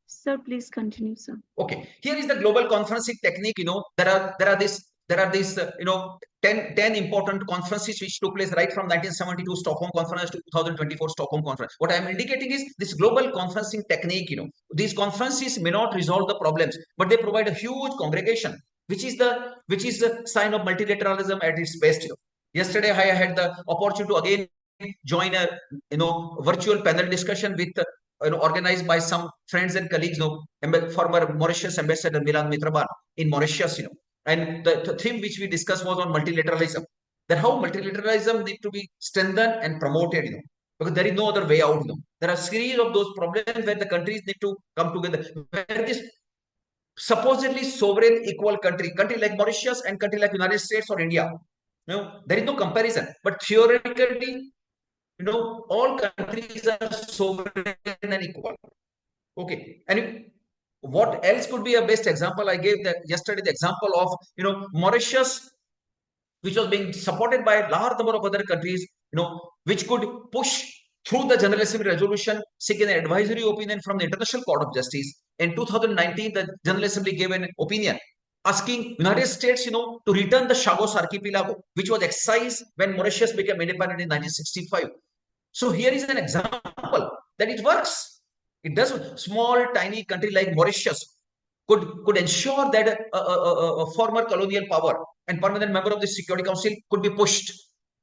Sir, please continue, sir. Okay, here is the global conferencing technique. There are these 10 important conferences which took place right from 1972 Stockholm Conference to 2024 Stockholm Conference. What I am indicating is this global conferencing technique. These conferences may not resolve the problems, but they provide a huge congregation, which is the sign of multilateralism at its best. Yesterday, I had the opportunity to again join a virtual panel discussion with organized by some friends and colleagues, former Mauritius Ambassador Milan Mitraban in Mauritius, and the theme which we discussed was on multilateralism. That how multilateralism need to be strengthened and promoted, because there is no other way out. There are a series of those problems where the countries need to come together. Where this supposedly sovereign equal country like Mauritius and country like United States or India, there is no comparison. But theoretically, all countries are sovereign and equal. Okay, and what else could be a best example? I gave yesterday the example of Mauritius, which was being supported by a large number of other countries, which could push through the General Assembly resolution seeking an advisory opinion from the International Court of Justice. In 2019, the General Assembly gave an opinion asking United States, to return the Chagos Archipelago, which was excised when Mauritius became independent in 1965. So here is an example that it works. It does. Small, tiny country like Mauritius could ensure that a former colonial power and permanent member of the Security Council could be pushed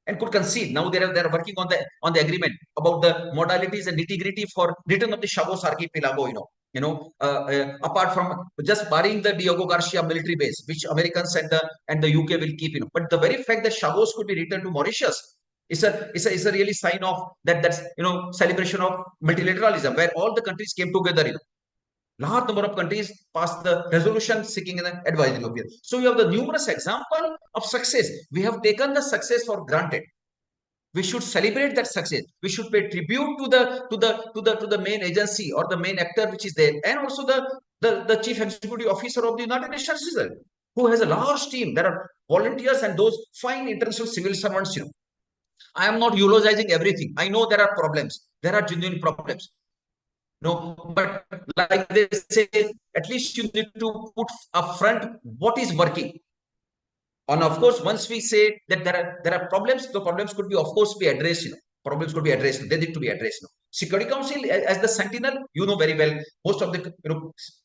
and could concede. Now they are working on the agreement about the modalities and nitty-gritty for return of the Chagos archipelago, apart from just barring the Diego Garcia military base, which Americans and the UK will keep, but the very fact that Chagos could be returned to Mauritius is a really sign of that's celebration of multilateralism, where all the countries came together. Large number of countries passed the resolution seeking an advisory opinion. So you have the numerous example of success. We have taken the success for granted. We should celebrate that success. We should pay tribute to the main agency or the main actor which is there, and also the chief executive officer of the United Nations, who has a large team. There are volunteers and those fine international civil servants. I am not eulogizing everything. I know there are problems. There are genuine problems. No, but like they say, at least you need to put upfront what is working. And of course, once we say that there are problems, the problems could be, of course, be addressed. Problems could be addressed. They need to be addressed. Security Council, as the sentinel, very well. Most of the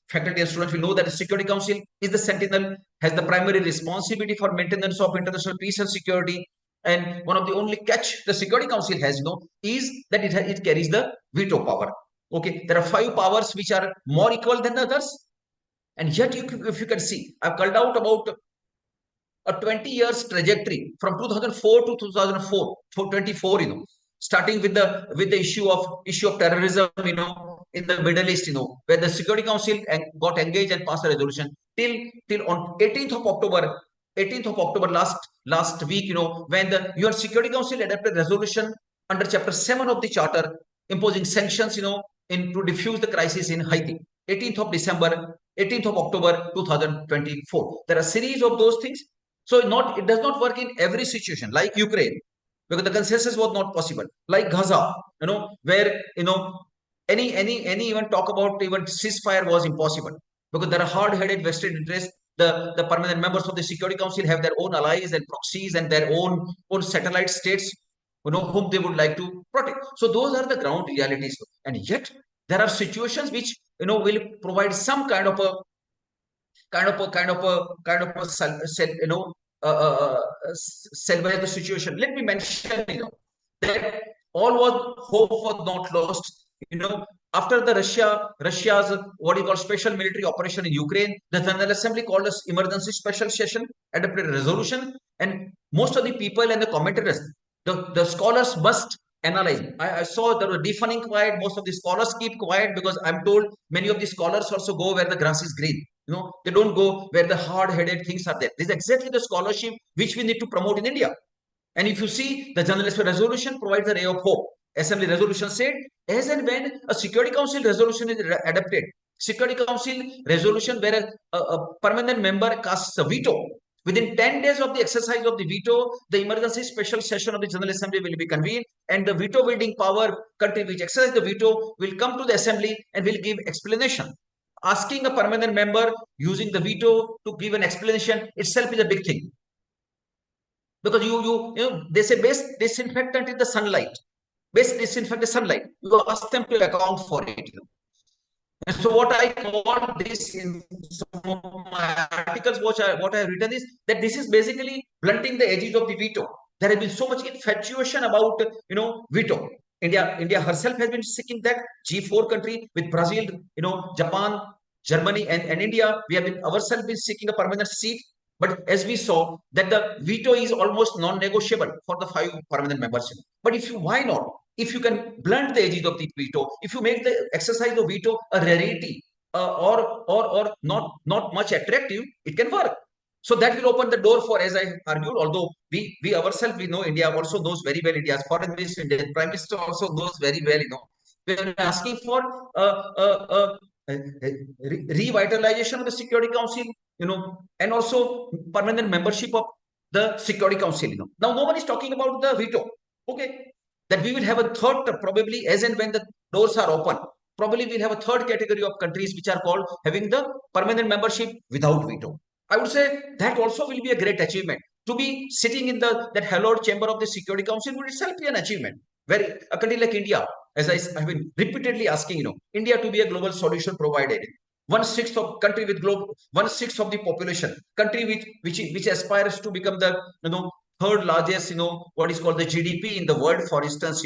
faculty and students will know that the Security Council is the sentinel, has the primary responsibility for maintenance of international peace and security. And one of the only catch the Security Council has, is that it carries the veto power. Okay, there are 5 powers which are more equal than the others, and yet if you can see, I've called out about a 20 years trajectory from 2004 to 2004 for 24, starting with the issue of terrorism, in the Middle East, where the Security Council got engaged and passed a resolution till on 18th of October last week, when the UN Security Council adopted resolution under Chapter 7 of the Charter, imposing sanctions, to defuse the crisis in Haiti. 18th of October 2024. There are a series of those things. So it does not work in every situation, like Ukraine, because the consensus was not possible. Like Gaza, where any even talk about even ceasefire was impossible, because there are hard-headed vested interests. The permanent members of the Security Council have their own allies and proxies and their own satellite states, whom they would like to protect. So those are the ground realities, and yet there are situations which will provide some kind of a salvage the situation. Let me mention, that all hope was not lost. After the Russia's what you call special military operation in Ukraine, the General Assembly called us emergency special session, adopted a resolution, and most of the people and the commentators, the scholars must analyze. I saw there was defunding quiet. Most of the scholars keep quiet, because I'm told many of the scholars also go where the grass is green. They don't go where the hard-headed things are there. This is exactly the scholarship which we need to promote in India. And if you see, the General Assembly resolution provides a ray of hope. Assembly resolution said, as and when a Security Council resolution is adopted, Security Council resolution where a permanent member casts a veto, within 10 days of the exercise of the veto, the emergency special session of the General Assembly will be convened, and the veto wielding power country which exercises the veto will come to the Assembly and will give explanation. Asking a permanent member using the veto to give an explanation itself is a big thing. Because they say best disinfectant is the sunlight. Best disinfect the sunlight. You ask them to account for it. And so what I call this in some of my articles, what I have written is that this is basically blunting the edges of the veto. There has been so much infatuation about veto. India herself has been seeking that. G4 country with Brazil, Japan, Germany, and India, we have ourselves been seeking a permanent seat. But as we saw, that the veto is almost non-negotiable for the 5 permanent members. But why not? If you can blunt the edges of the veto, if you make the exercise of veto a rarity, or not much attractive, it can work. So that will open the door for, as I argued, although we ourselves, we know India also knows very well, India's foreign minister, India's prime minister also knows very well, we are asking for revitalization of the Security Council, and also permanent membership of the Security Council. Now, no one is talking about the veto. Okay, that we will have a third, probably as and when the doors are open, probably we'll have a third category of countries which are called having the permanent membership without veto. I would say that also will be a great achievement. To be sitting in that hallowed chamber of the Security Council would itself be an achievement. Where a country like India, as I have been repeatedly asking, India to be a global solution provider. 1/6 of country with 1/6 of the population, country which aspires to become the third largest, what is called the GDP in the world, for instance,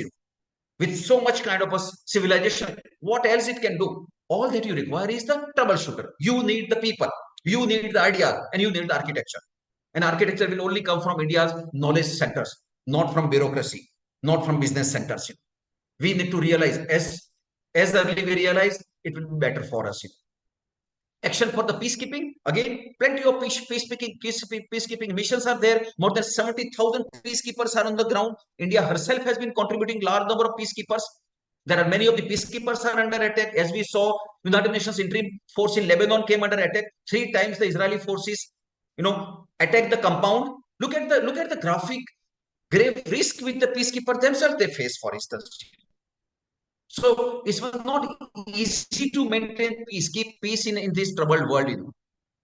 with so much kind of a civilization. What else it can do? All that you require is the troubleshooter. You need the people, you need the idea, and you need the architecture. And architecture will only come from India's knowledge centers, not from bureaucracy, not from business centers. We need to realize, as early we realize, it will be better for us. Action for the peacekeeping. Again, plenty of peacekeeping missions are there. More than 70,000 peacekeepers are on the ground. India herself has been contributing large number of peacekeepers. There are many of the peacekeepers are under attack. As we saw, United Nations interim force in Lebanon came under attack. 3 times the Israeli forces, attacked the compound. Look at the graphic grave risk with the peacekeeper themselves they face, for instance. So it was not easy to maintain peace, keep peace in this troubled world.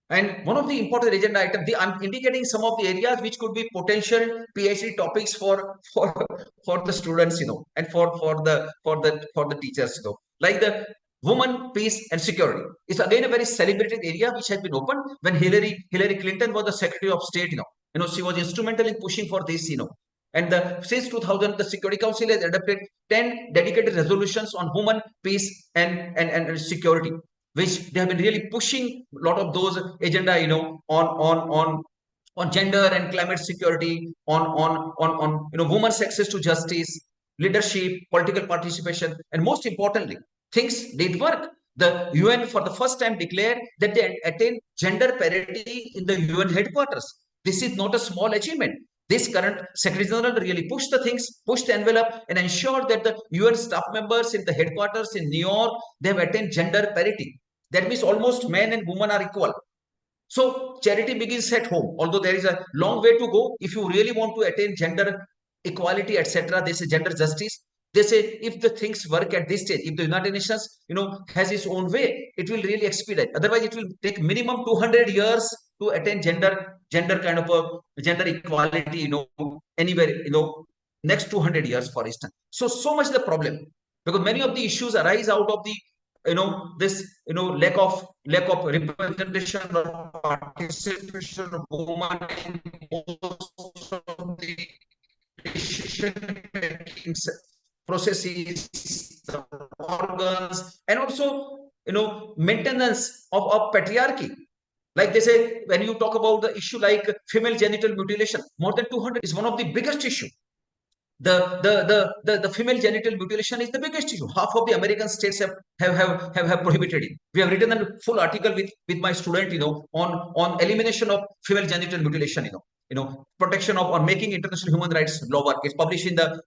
And one of the important agenda items, I'm indicating some of the areas which could be potential PhD topics for the students, and for the teachers, like the women, peace and security. It's again a very celebrated area which has been opened when Hillary Clinton was the Secretary of State. She was instrumental in pushing for this. And since 2000, the Security Council has adopted 10 dedicated resolutions on women, peace, and security, which they have been really pushing a lot of those agenda, on gender and climate security, on women's access to justice, leadership, political participation, and most importantly, things did work. The UN for the first time declared that they attained gender parity in the UN headquarters. This is not a small achievement. This current Secretary General really pushed the things, pushed the envelope, and ensured that the UN staff members in the headquarters in New York, they have attained gender parity. That means almost men and women are equal. So charity begins at home. Although there is a long way to go, if you really want to attain gender equality, etc., they say gender justice. They say if the things work at this stage, if the United Nations, has its own way, it will really expedite. Otherwise, it will take minimum 200 years to attain gender kind of a gender equality, anywhere, next 200 years, for instance. So much the problem, because many of the issues arise out of the this lack of representation or participation of women in most of the decision making processes, the organs, and also maintenance of patriarchy. Like they say, when you talk about the issue like female genital mutilation, more than 200 is one of the biggest issue. The female genital mutilation is the biggest issue. Half of the American states have prohibited it. We have written a full article with my student, on elimination of female genital mutilation, protection of or making international human rights law work. It's published in the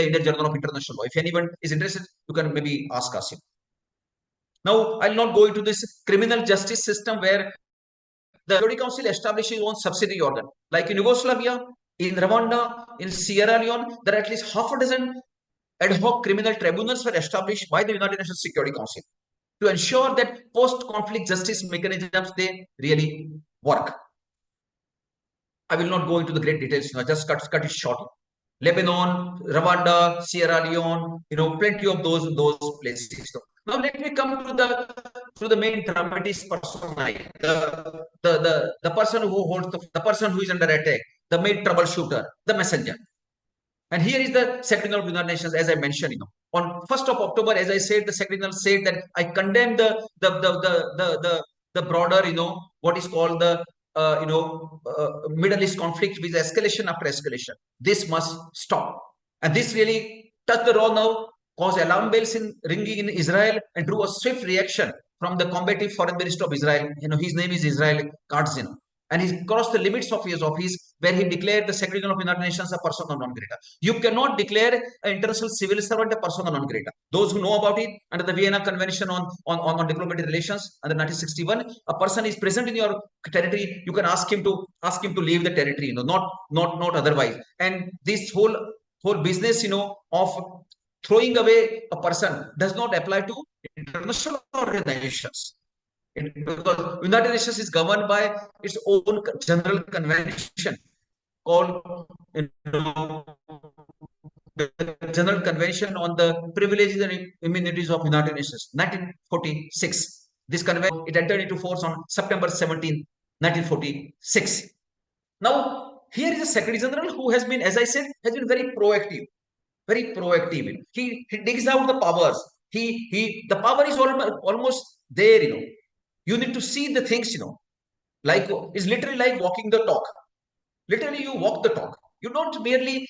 Indian Journal of International Law. If anyone is interested, you can maybe ask us. Now, I'll not go into this criminal justice system where the Security Council establishes its own subsidiary organ, like in Yugoslavia, in Rwanda, in Sierra Leone. There are at least half a dozen ad hoc criminal tribunals were established by the United Nations Security Council to ensure that post-conflict justice mechanisms, they really work. I will not go into the great details, just cut it short. Lebanon, Rwanda, Sierra Leone, plenty of those places. Now let me come to the main dramatist persona, the person who holds the person who is under attack, the main troubleshooter, the messenger. And here is the Secretary General of the United Nations, as I mentioned, on 1st of October, as I said, the Secretary General said that I condemn the broader, what is called the Middle East conflict with escalation after escalation. This must stop. And this really touched the raw nerve, caused alarm bells ringing in Israel, and drew a swift reaction from the combative foreign minister of Israel. His name is Israel Katz, and he crossed the limits of his office, where he declared the Secretary General of the United Nations a persona non grata. You cannot declare an international civil servant a persona non grata. Those who know about it, under the Vienna Convention on Diplomatic Relations under 1961, a person is present in your territory, you can ask him to leave the territory, not otherwise. And this whole business, of throwing away a person does not apply to international organizations. Because United Nations is governed by its own general convention called the General Convention on the Privileges and Immunities of United Nations, 1946. This convention, it entered into force on September 17, 1946. Now, here is a Secretary General who has been, as I said, has been very proactive, very proactive. He digs out the powers. The power is almost there. You need to see the things. Like it's literally like walking the talk. Literally, you walk the talk. You don't merely,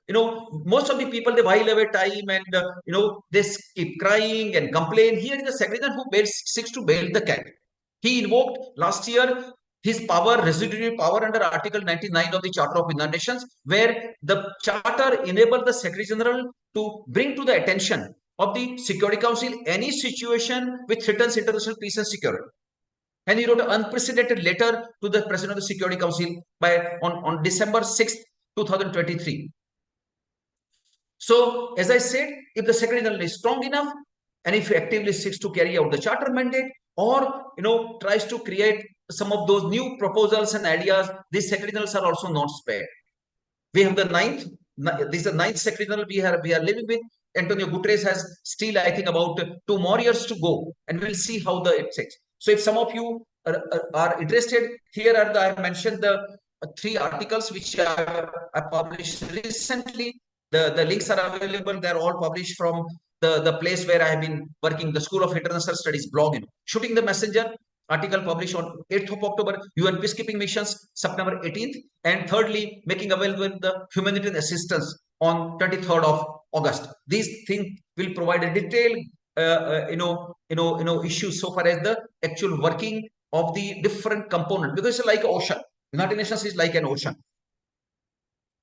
most of the people, they while away time and, they keep crying and complain. Here is the secretary who seeks to bail the cat. He invoked last year his power, residuary power under Article 99 of the Charter of United Nations, where the Charter enabled the Secretary General to bring to the attention of the Security Council any situation which threatens international peace and security. And he wrote an unprecedented letter to the President of the Security Council on December 6th, 2023. So, as I said, if the Secretary General is strong enough, and if he actively seeks to carry out the charter mandate, or tries to create some of those new proposals and ideas, these Secretary Generals are also not spared. We have the this is the ninth Secretary General we are living with. Antonio Guterres has still, I think, about 2 more years to go, and we'll see how it takes. So if some of you are interested, here are I mentioned the 3 articles which I published recently. The links are available. They're all published from the place where I have been working, the School of International Studies blog. Shooting the Messenger, article published on 8th of October, UN peacekeeping missions, September 18th. And thirdly, making available the humanitarian assistance on 23rd of August. These things will provide a detailed, issues so far as the actual working of the different components, because it's like an ocean. United Nations is like an ocean.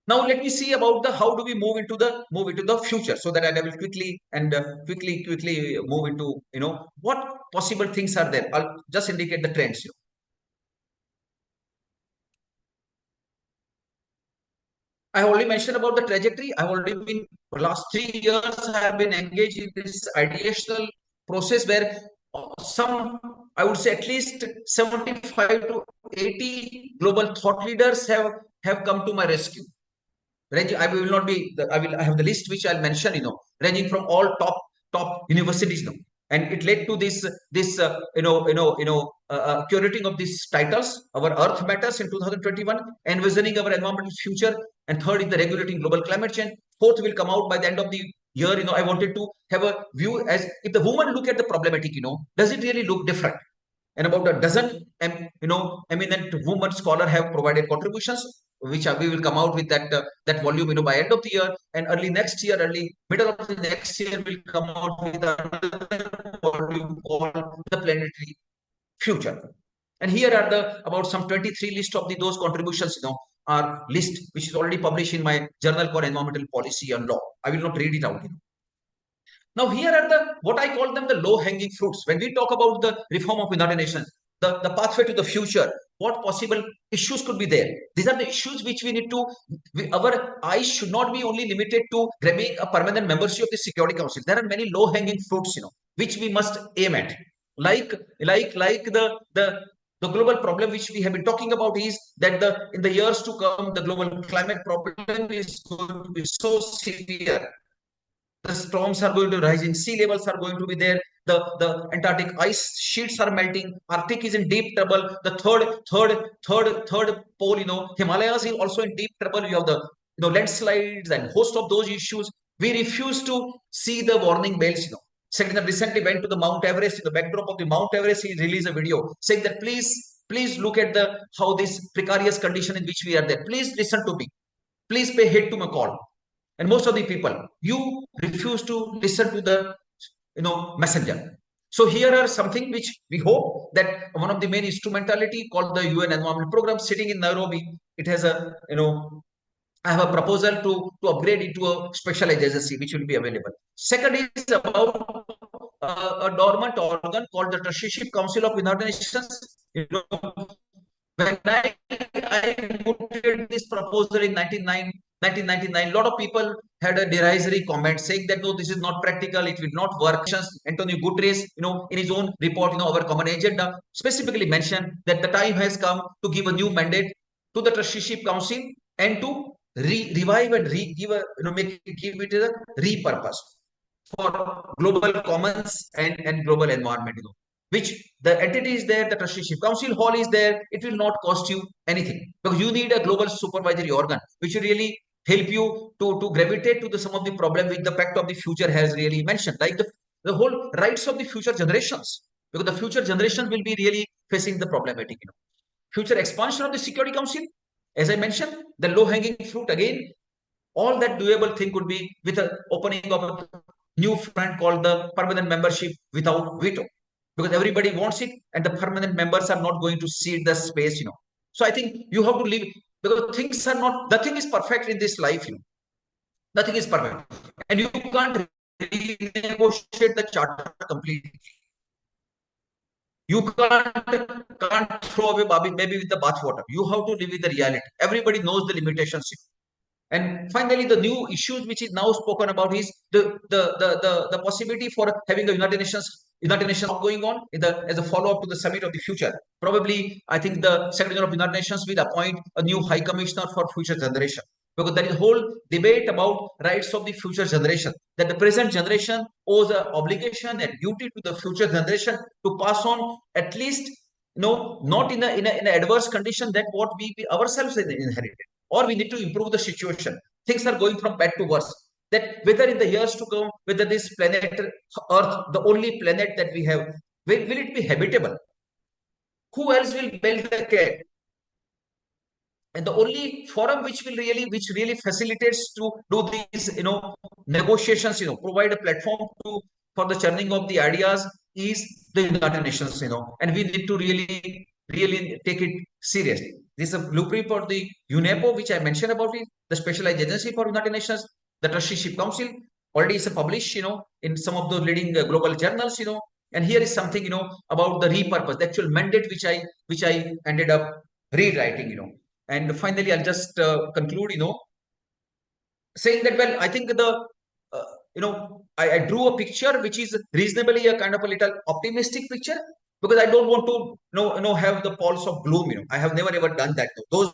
Now let me see about how do we move into the future, so that I will quickly move into what possible things are there. I'll just indicate the trends here. I already mentioned about the trajectory. I've already been, for last 3 years, I have been engaged in this ideational process where I would say at least 75 to 80 global thought leaders have come to my rescue. I will not be. I have the list which I'll mention. Ranging from all top universities now, and it led to this curating of these titles. Our Earth Matters in 2021, envisioning our environmental future, and third is the regulating global climate change. Fourth will come out by the end of the year. I wanted to have a view as if the woman look at the problematic. Does it really look different? And about a dozen, eminent women scholars have provided contributions, which we will come out with that volume, by end of the year, and early middle of the next year, will come out with another volume called The Planetary Future. And here are about some 23 list of those contributions, are list which is already published in my journal called Environmental Policy and Law. I will not read it out. Now, here are what I call them the low-hanging fruits. When we talk about the reform of United Nations, the pathway to the future, what possible issues could be there? These are the issues which we need to, our eyes should not be only limited to grabbing a permanent membership of the Security Council. There are many low-hanging fruits, which we must aim at. Like the global problem which we have been talking about is that in the years to come, the global climate problem is going to be so severe. The storms are going to rise, in sea levels are going to be there. The Antarctic ice sheets are melting. Arctic is in deep trouble. The third pole, Himalayas is also in deep trouble. You have the landslides and host of those issues. We refuse to see the warning bells. Secretary recently went to the Mount Everest. In the backdrop of the Mount Everest, he released a video saying that please look at how this precarious condition in which we are there. Please listen to me. Please pay heed to my call. And most of the people, you refuse to listen to the messenger. So here are something which we hope that one of the main instrumentality called the UN Environment Program sitting in Nairobi. It has I have a proposal to upgrade it to a specialized agency which will be available. Second is about a dormant organ called the Trusteeship Council of United Nations. When I put this proposal in 1999, a lot of people had a derisory comment saying that no, this is not practical, it will not work. Antonio Guterres, in his own report, our common agenda, specifically mentioned that the time has come to give a new mandate to the Trusteeship Council and to revive and give it a repurpose for global commons and global environment. which the entity is there, the trusteeship council hall is there, it will not cost you anything, because you need a global supervisory organ which will really help you to gravitate to the some of the problem which the Pact of the Future has really mentioned, like the whole rights of the future generations, because the future generations will be really facing the problematic, future expansion of the Security Council. As I mentioned, the low-hanging fruit again, all that doable thing could be with a opening of a new front called the permanent membership without veto, because everybody wants it and the permanent members are not going to cede the space. So I think you have to leave, because things are not, nothing is perfect in this life. Nothing is perfect, and you can't renegotiate the charter completely. You can't throw away baby with the bathwater. You have to live with the reality. Everybody knows the limitations. And finally, the new issues which is now spoken about is the possibility for having a United Nations going on as a follow-up to the summit of the future. Probably, I think the Secretary General of United Nations will appoint a new High Commissioner for Future Generation, because there is a whole debate about rights of the future generation, that the present generation owes an obligation and duty to the future generation to pass on at least, not in an adverse condition that what we ourselves inherited, or we need to improve the situation. Things are going from bad to worse. That whether in the years to come, whether this planet Earth, the only planet that we have, will it be habitable? Who else will build the cat? And the only forum which really facilitates to do these, negotiations, provide a platform for the churning of the ideas is the United Nations, and we need to really take it seriously. This is a blueprint for the UNEPO, which I mentioned about it, the specialized agency for United Nations, the trusteeship council already is published, in some of the leading global journals, and here is something, about the repurpose, the actual mandate which I ended up rewriting, And finally, I'll just conclude, saying that, well, I think I drew a picture which is reasonably a kind of a little optimistic picture, because I don't want to have the pulse of gloom. I have never ever done that. Those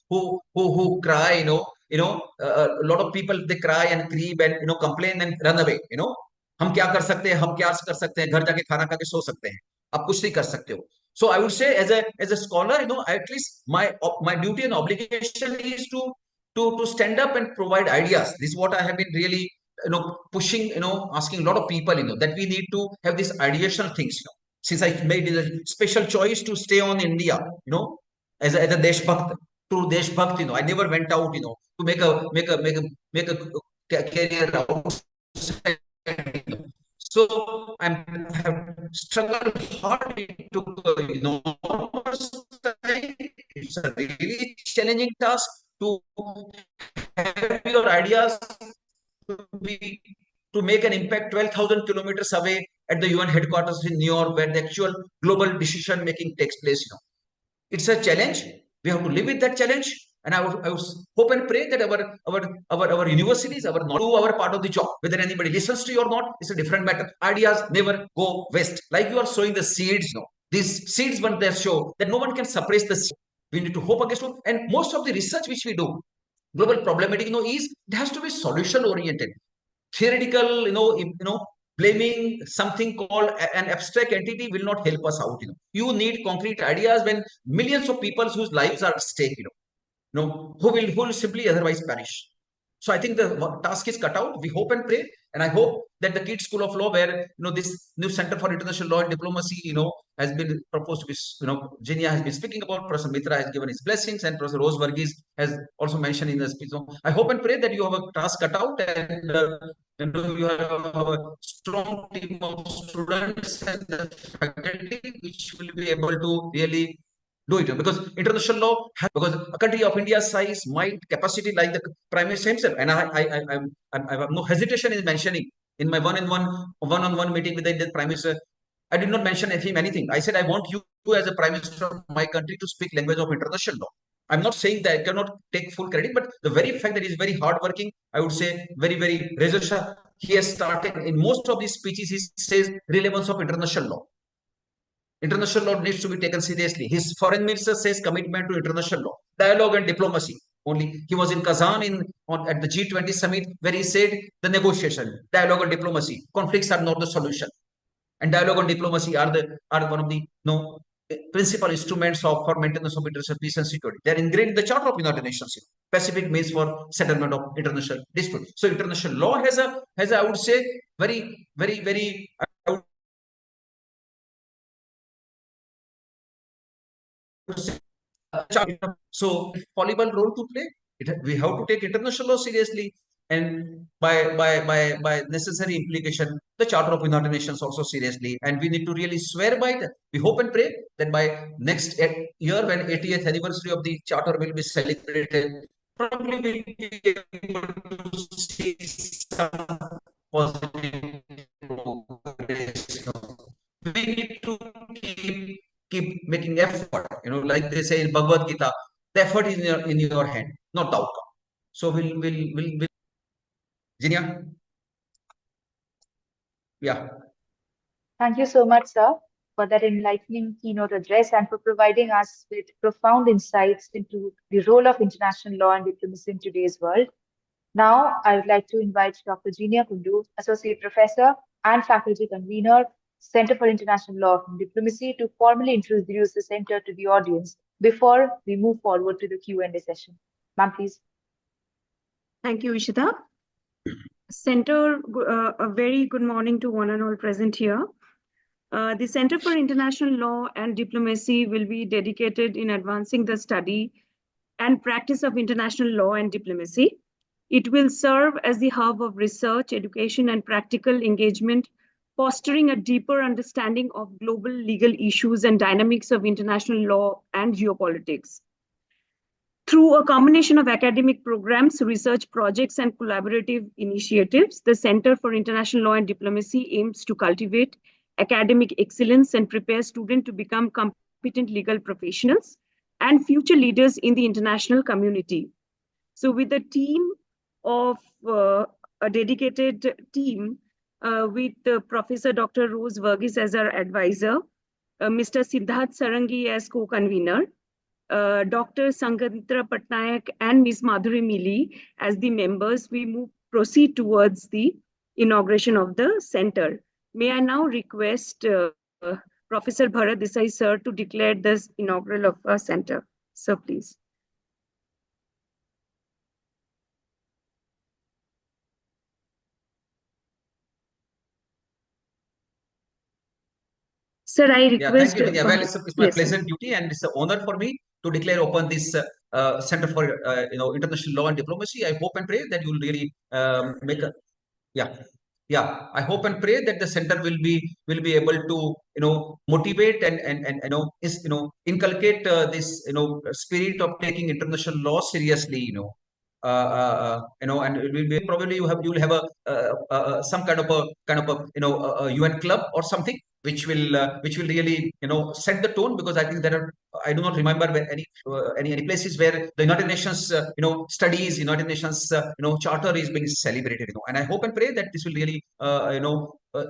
who cry, a lot of people, they cry and creep and complain and run away. हम क्या कर सकते हैं, हम क्या कर सकते हैं, घर जाके खाना खा के सो सकते हैं, आप कुछ नहीं कर सकते हो. So I would say, as a scholar, at least my duty and obligation is to stand up and provide ideas. This is what I have been really pushing, asking a lot of people, that we need to have these ideational things. Since I made a special choice to stay on India, as a Deshbhakt, true Deshbhakt, I never went out, to make a career outside. So I have struggled hard. It took enormous time. It's a really challenging task to have your ideas to make an impact 12,000 kilometers away at the UN headquarters in New York, where the actual global decision making takes place. It's a challenge. We have to live with that challenge. And I would hope and pray that our universities, do our part of the job. Whether anybody listens to you or not, it's a different matter. Ideas never go waste. Like you are sowing the seeds, these seeds, when they show that no one can suppress the seed. We need to hope against it. And most of the research which we do, global problematic, is it has to be solution oriented. Theoretical, blaming something called an abstract entity will not help us out. You need concrete ideas when millions of people whose lives are at stake, who will simply otherwise perish. So I think the task is cut out. We hope and pray, and I hope that the KIIT School of Law, where this new Center for International Law and Diplomacy, has been proposed to be, Jinya has been speaking about. Professor Mitra has given his blessings, and Professor Rose Varghese has also mentioned in the speech. So I hope and pray that you have a task cut out, and you have a strong team of students and the faculty which will be able to really do it, because international law because a country of India's size, might, capacity, like the Prime Minister himself, and I have no hesitation in mentioning in my one-on-one meeting with the Prime Minister, I did not mention him anything. I said I want you as a Prime Minister of my country to speak language of international law. I'm not saying that I cannot take full credit, but the very fact that he's very hardworking, I would say very razor. He has started in most of these speeches. He says relevance of international law. International law needs to be taken seriously. His foreign minister says commitment to international law, dialogue and diplomacy. Only he was in Kazan at the G20 summit, where he said the negotiation, dialogue and diplomacy, conflicts are not the solution. and dialogue and diplomacy are one of the principal instruments for maintenance of international peace and security. They are ingrained in the Charter of United Nations. Pacific means for settlement of international disputes. So international law has a I would say very so fallible role to play. We have to take international law seriously, and by necessary implication, the Charter of United Nations also seriously, and we need to really swear by it. We hope and pray that by next year, when 80th anniversary of the Charter will be celebrated, probably we'll be able to see some positive progress. We need to keep making effort. Like they say in Bhagavad Gita, the effort is in your hand, not the outcome. So we'll Jinia? Yeah. Thank you so much, sir, for that enlightening keynote address and for providing us with profound insights into the role of international law and diplomacy in today's world. Now, I would like to invite Dr. Jinia Kundu, Associate Professor and Faculty Convener, Center for International Law and Diplomacy, to formally introduce the center to the audience before we move forward to the Q&A session. Ma'am, please. Thank you, Ishita. Center, a very good morning to one and all present here. The Center for International Law and Diplomacy will be dedicated in advancing the study and practice of international law and diplomacy. It will serve as the hub of research, education, and practical engagement, fostering a deeper understanding of global legal issues and dynamics of international law and geopolitics. Through a combination of academic programs, research projects, and collaborative initiatives, the Center for International Law and Diplomacy aims to cultivate academic excellence and prepare students to become competent legal professionals and future leaders in the international community. So with a team of a dedicated team with Professor Dr. Rose Verghese as our advisor, Mr. Siddharth Sarangi as co-convener, Dr. Sanghmitra Patnaik and Ms. Madhuri Mili as the members, we proceed towards the inauguration of the center. May I now request Professor Bharat Desai, sir, to declare this inaugural of our center. Sir, please. Sir, I request. Thank you. Well, it's my pleasant duty and it's an honor for me to declare open this Center for International Law and Diplomacy. I hope and pray that you will really make a I hope and pray that the center will be able to motivate and inculcate this spirit of taking international law seriously. And it will be probably you will have a some kind of a UN club or something which will really set the tone, because I think I do not remember any places where the United Nations studies, United Nations charter is being celebrated, and I hope and pray that this will really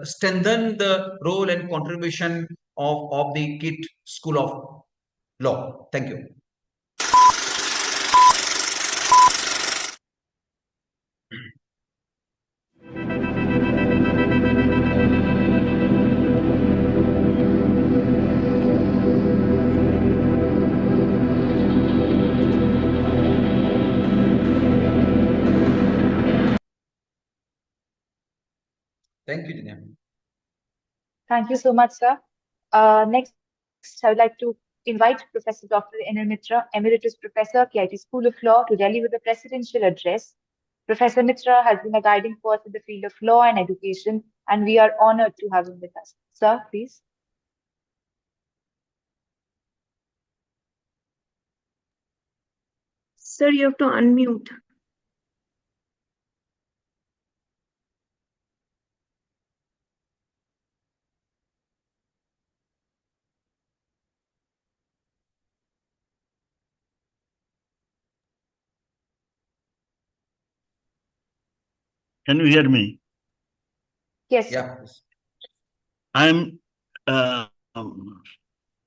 strengthen the role and contribution of the KIIT School of Law. Thank you. Thank you, Dinya. Thank you so much, sir. Next, I would like to invite Professor Dr. N.L. Mitra, Emeritus Professor, KIIT School of Law, to deliver the presidential address. Professor Mitra has been a guiding force in the field of law and education, and we are honored to have him with us. Sir, please. Sir, you have to unmute. Can you hear me? Yes. Yeah. I'm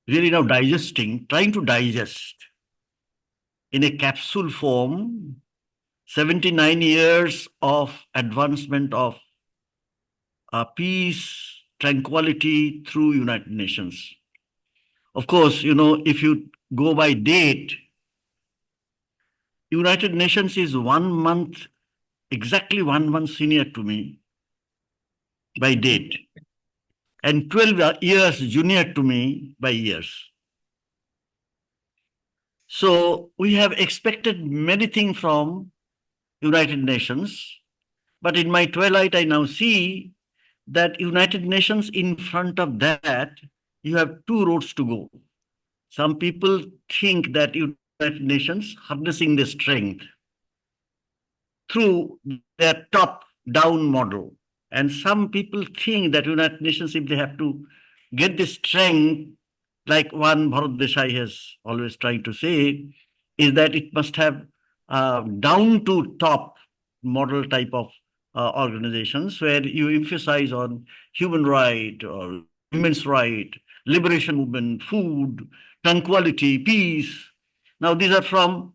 really now trying to digest in a capsule form 79 years of advancement of peace, tranquility through United Nations. Of course, if you go by date, United Nations is 1 month, exactly 1 month senior to me by date, and 12 years junior to me by years. So we have expected many things from United Nations, but in my twilight, I now see that United Nations, in front of that, you have two roads to go. Some people think that United Nations harnessing the strength through their top-down model. And some people think that United Nations, if they have to get the strength, like one Bharat Desai has always tried to say, is that it must have down to top model type of organizations where you emphasize on human right or women's right, liberation movement, food, tranquility, peace. Now, these are from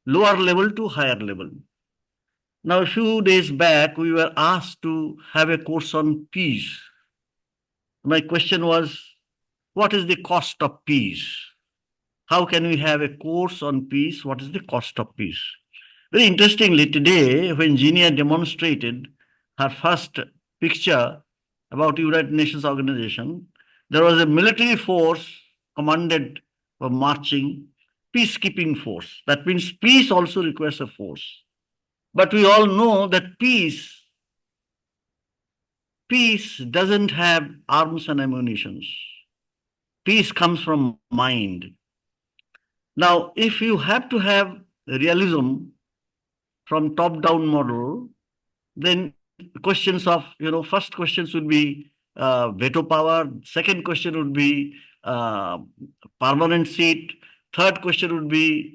lower level to higher level. Now, a few days back, we were asked to have a course on peace. My question was, what is the cost of peace? How can we have a course on peace? What is the cost of peace? Very interestingly, today, when Genia demonstrated her first picture about United Nations organization, there was a military force commanded for marching, peacekeeping force. That means peace also requires a force. But we all know that peace doesn't have arms and ammunition. Peace comes from mind. Now, if you have to have realism from top-down model, then questions of, first questions would be veto power, second question would be permanent seat, third question would be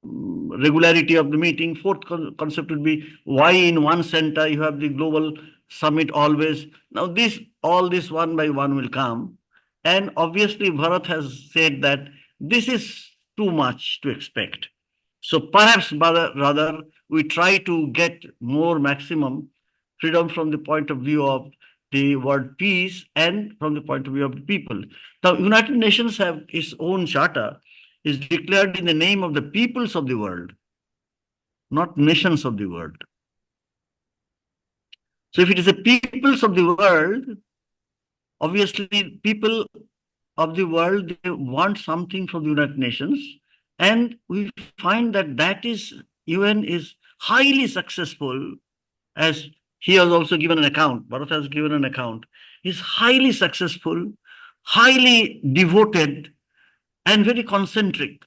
regularity of the meeting, fourth concept would be why in one center you have the global summit always. Now, all this one by one will come. And obviously, Bharat has said that this is too much to expect. So perhaps rather we try to get more maximum freedom from the point of view of the word peace and from the point of view of the people. Now, United Nations have its own charter, is declared in the name of the peoples of the world, not nations of the world. So if it is the peoples of the world, obviously people of the world, they want something from the United Nations. And we find that UN is highly successful, as he has also given an account, Bharat has given an account, is highly successful, highly devoted, and very concentric.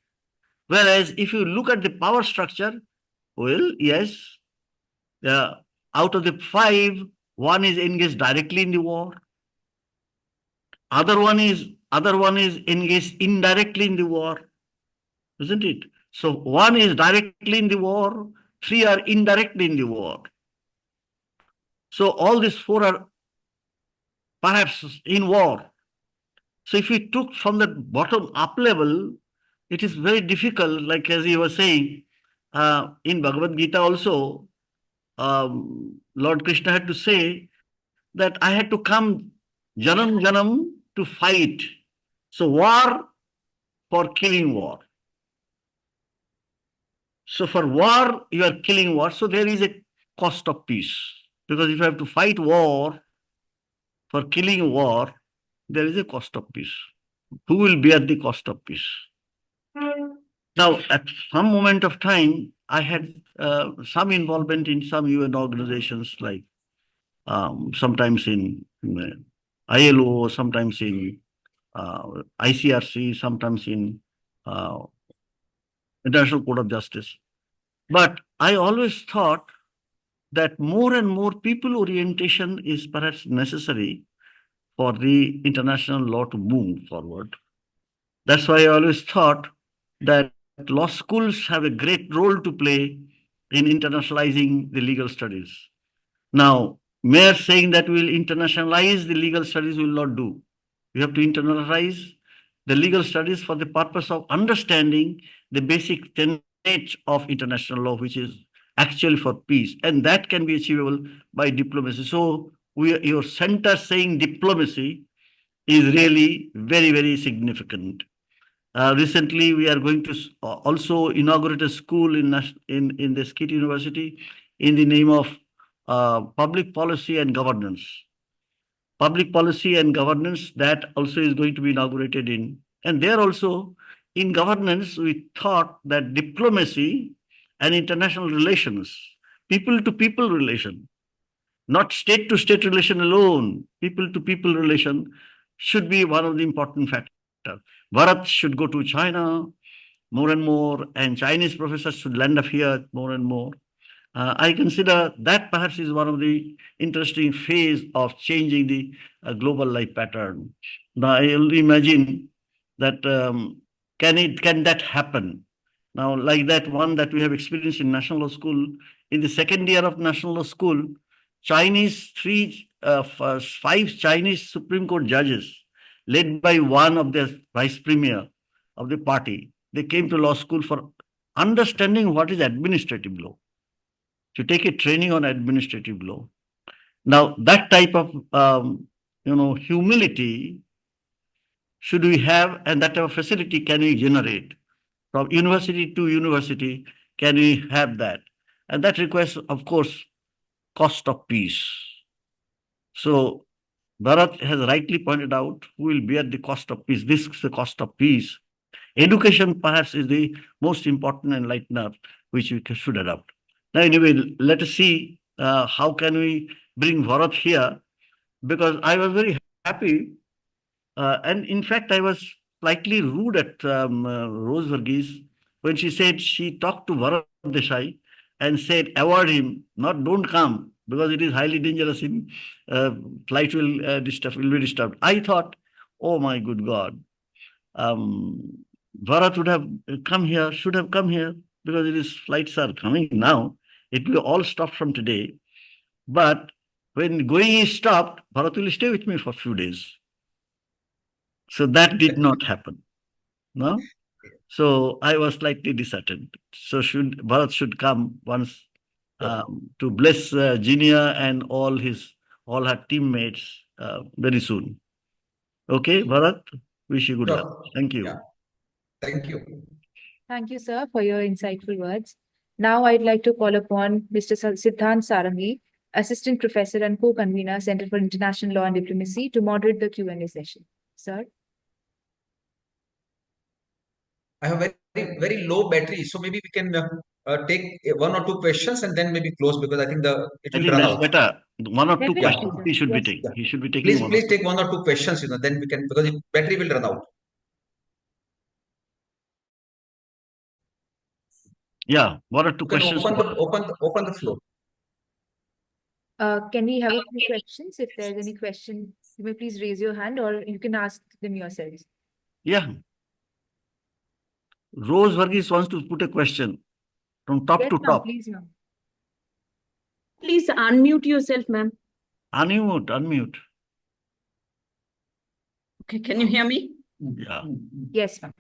Whereas if you look at the power structure, well, yes, out of the 5, one is engaged directly in the war. Other one is engaged indirectly in the war, isn't it? So one is directly in the war, 3 are indirectly in the war. So all these 4 are perhaps in war. So if we took from the bottom up level, it is very difficult, like as you were saying, in Bhagavad Gita also, Lord Krishna had to say that I had to come janam to fight. So war for killing war. So for war, you are killing war. So there is a cost of peace. Because if you have to fight war for killing war, there is a cost of peace. Who will bear the cost of peace? Now, at some moment of time, I had some involvement in some UN organizations, like sometimes in ILO, sometimes in ICRC, sometimes in International Court of Justice. But I always thought that more and more people orientation is perhaps necessary for the international law to move forward. That's why I always thought that law schools have a great role to play in internationalizing the legal studies. Now, mere saying that we will internationalize the legal studies will not do. We have to internalize the legal studies for the purpose of understanding the basic tenets of international law, which is actually for peace. And that can be achievable by diplomacy. So your center saying diplomacy is really very, very significant. Recently, we are going to also inaugurate a school in this KIIT University in the name of public policy and governance. Public policy and governance, that also is going to be inaugurated in. And there also, in governance, we thought that diplomacy and international relations, people-to-people relation, not state-to-state relation alone, people-to-people relation should be one of the important factors. Bharat should go to China more and more, and Chinese professors should land up here more and more. I consider that perhaps is one of the interesting phase of changing the global life pattern. Now, I only imagine that can that happen? Now, like that one that we have experienced in National Law School, in the second year of National Law School, five Chinese Supreme Court judges, led by one of their vice premier of the party, they came to law school for understanding what is administrative law, to take a training on administrative law. Now, that type of humility should we have, and that type of facility can we generate from university to university? Can we have that? And that requires, of course, cost of peace. So Bharat has rightly pointed out who will bear the cost of peace. This is the cost of peace. Education perhaps is the most important enlightener which we should adopt. Now, anyway, let us see how can we bring Bharat here, because I was very happy, and in fact, I was slightly rude at Rose Verghese when she said she talked to Bharat Desai and said, avoid him, not don't come, because it is highly dangerous. In flight will be disturbed. I thought, oh my good God, Bharat would have come here, should have come here, because it is flights are coming now. It will all stop from today. But when going is stopped, Bharat will stay with me for a few days. So that did not happen. No? So I was slightly disheartened. So Bharat should come once to bless Ginia and all her teammates very soon. Okay, Bharat, wish you good luck. Thank you. Yeah. Thank you. Thank you, sir, for your insightful words. Now I'd like to call upon Mr. Siddhant Sarangi, Assistant Professor and Co-Convener, Center for International Law and Diplomacy, to moderate the Q&A session. Sir? I have very, very low battery, so maybe we can take one or two questions and then maybe close, because I think it will run out. Better. One or two Definitely, questions sir. he should be Yes. taking. He should be taking. Please take one or two questions, then we can, because the battery will run out. Yeah, one or two questions. Open the floor. Can we have a few questions? If there's any question, you may please raise your hand, or you can ask them yourselves. Yeah. Rose Verghese wants to put a question from top to top. Please, ma'am. Please unmute yourself, ma'am. Unmute. Okay, can you hear me? Yeah. Yes, ma'am.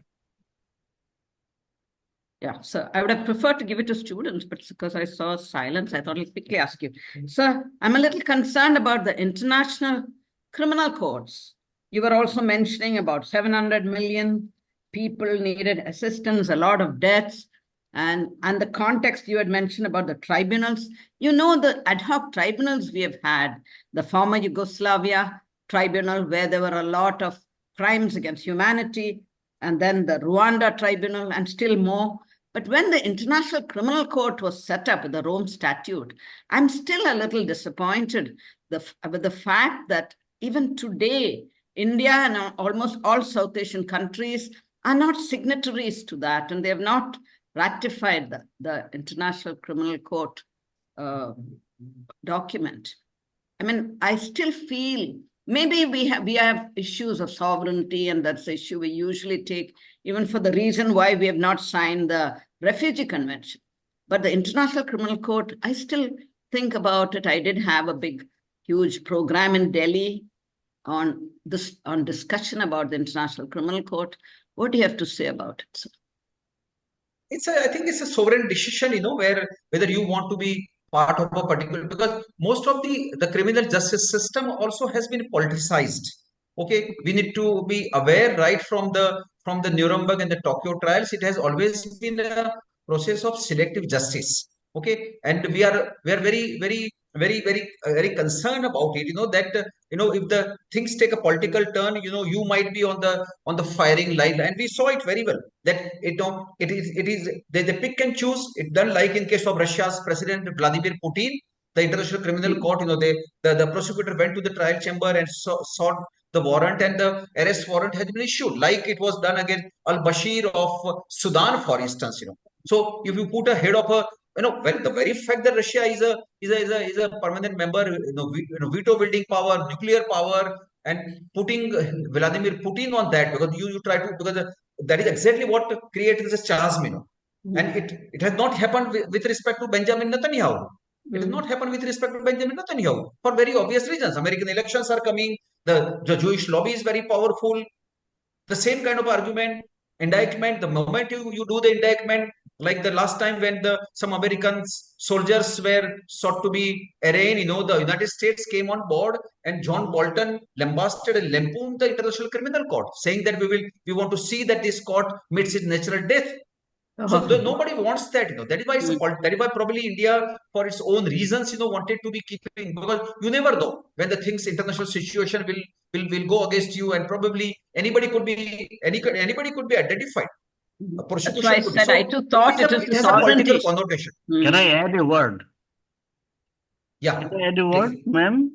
Yeah, so I would have preferred to give it to students, but because I saw silence, I thought I'll quickly ask you. Sir, I'm a little concerned about the international criminal courts. You were also mentioning about 700 million people needed assistance, a lot of deaths, and the context you had mentioned about the tribunals. You know, the ad hoc tribunals we have had, the former Yugoslavia tribunal, where there were a lot of crimes against humanity, and then the Rwanda tribunal, and still more. But when the International Criminal Court was set up with the Rome Statute, I'm still a little disappointed with the fact that even today, India and almost all South Asian countries are not signatories to that, and they have not ratified the International Criminal Court document. I mean, I still feel maybe we have issues of sovereignty, and that's the issue we usually take, even for the reason why we have not signed the Refugee Convention. But the International Criminal Court, I still think about it. I did have a huge program in Delhi on discussion about the International Criminal Court. What do you have to say about it, sir? I think it's a sovereign decision, whether you want to be part of a particular, because most of the criminal justice system also has been politicized. Okay, we need to be aware right from the Nuremberg and the Tokyo trials. It has always been a process of selective justice. Okay, and we are very concerned about it. That if the things take a political turn, you might be on the firing line, and we saw it very well that it is they pick and choose it done, like in case of Russia's President Vladimir Putin, the International Criminal Court. The prosecutor went to the trial chamber and sought the warrant, and the arrest warrant has been issued, like it was done against al-Bashir of Sudan, for instance. So if you put a head of a well, the very fact that Russia is a permanent member, veto wielding power, nuclear power, and putting Vladimir Putin on that, because you try to, because that is exactly what created this chasm. And it has not happened with respect to Benjamin Netanyahu. It has not happened with respect to Benjamin Netanyahu for very obvious reasons. American elections are coming. The Jewish lobby is very powerful. The same kind of argument, indictment, the moment you do the indictment, like the last time when some American soldiers were sought to be arraigned, the United States came on board, and John Bolton lambasted and lampooned the International Criminal Court, saying that we want to see that this court meets its natural death. So nobody wants that. That is why that is why probably India, for its own reasons, wanted to be keeping, because you never know when the international situation will go against you, and probably anybody could be identified. That's why I said I too thought it is a political connotation. Can I add a word? Yeah. Can I add a word, ma'am?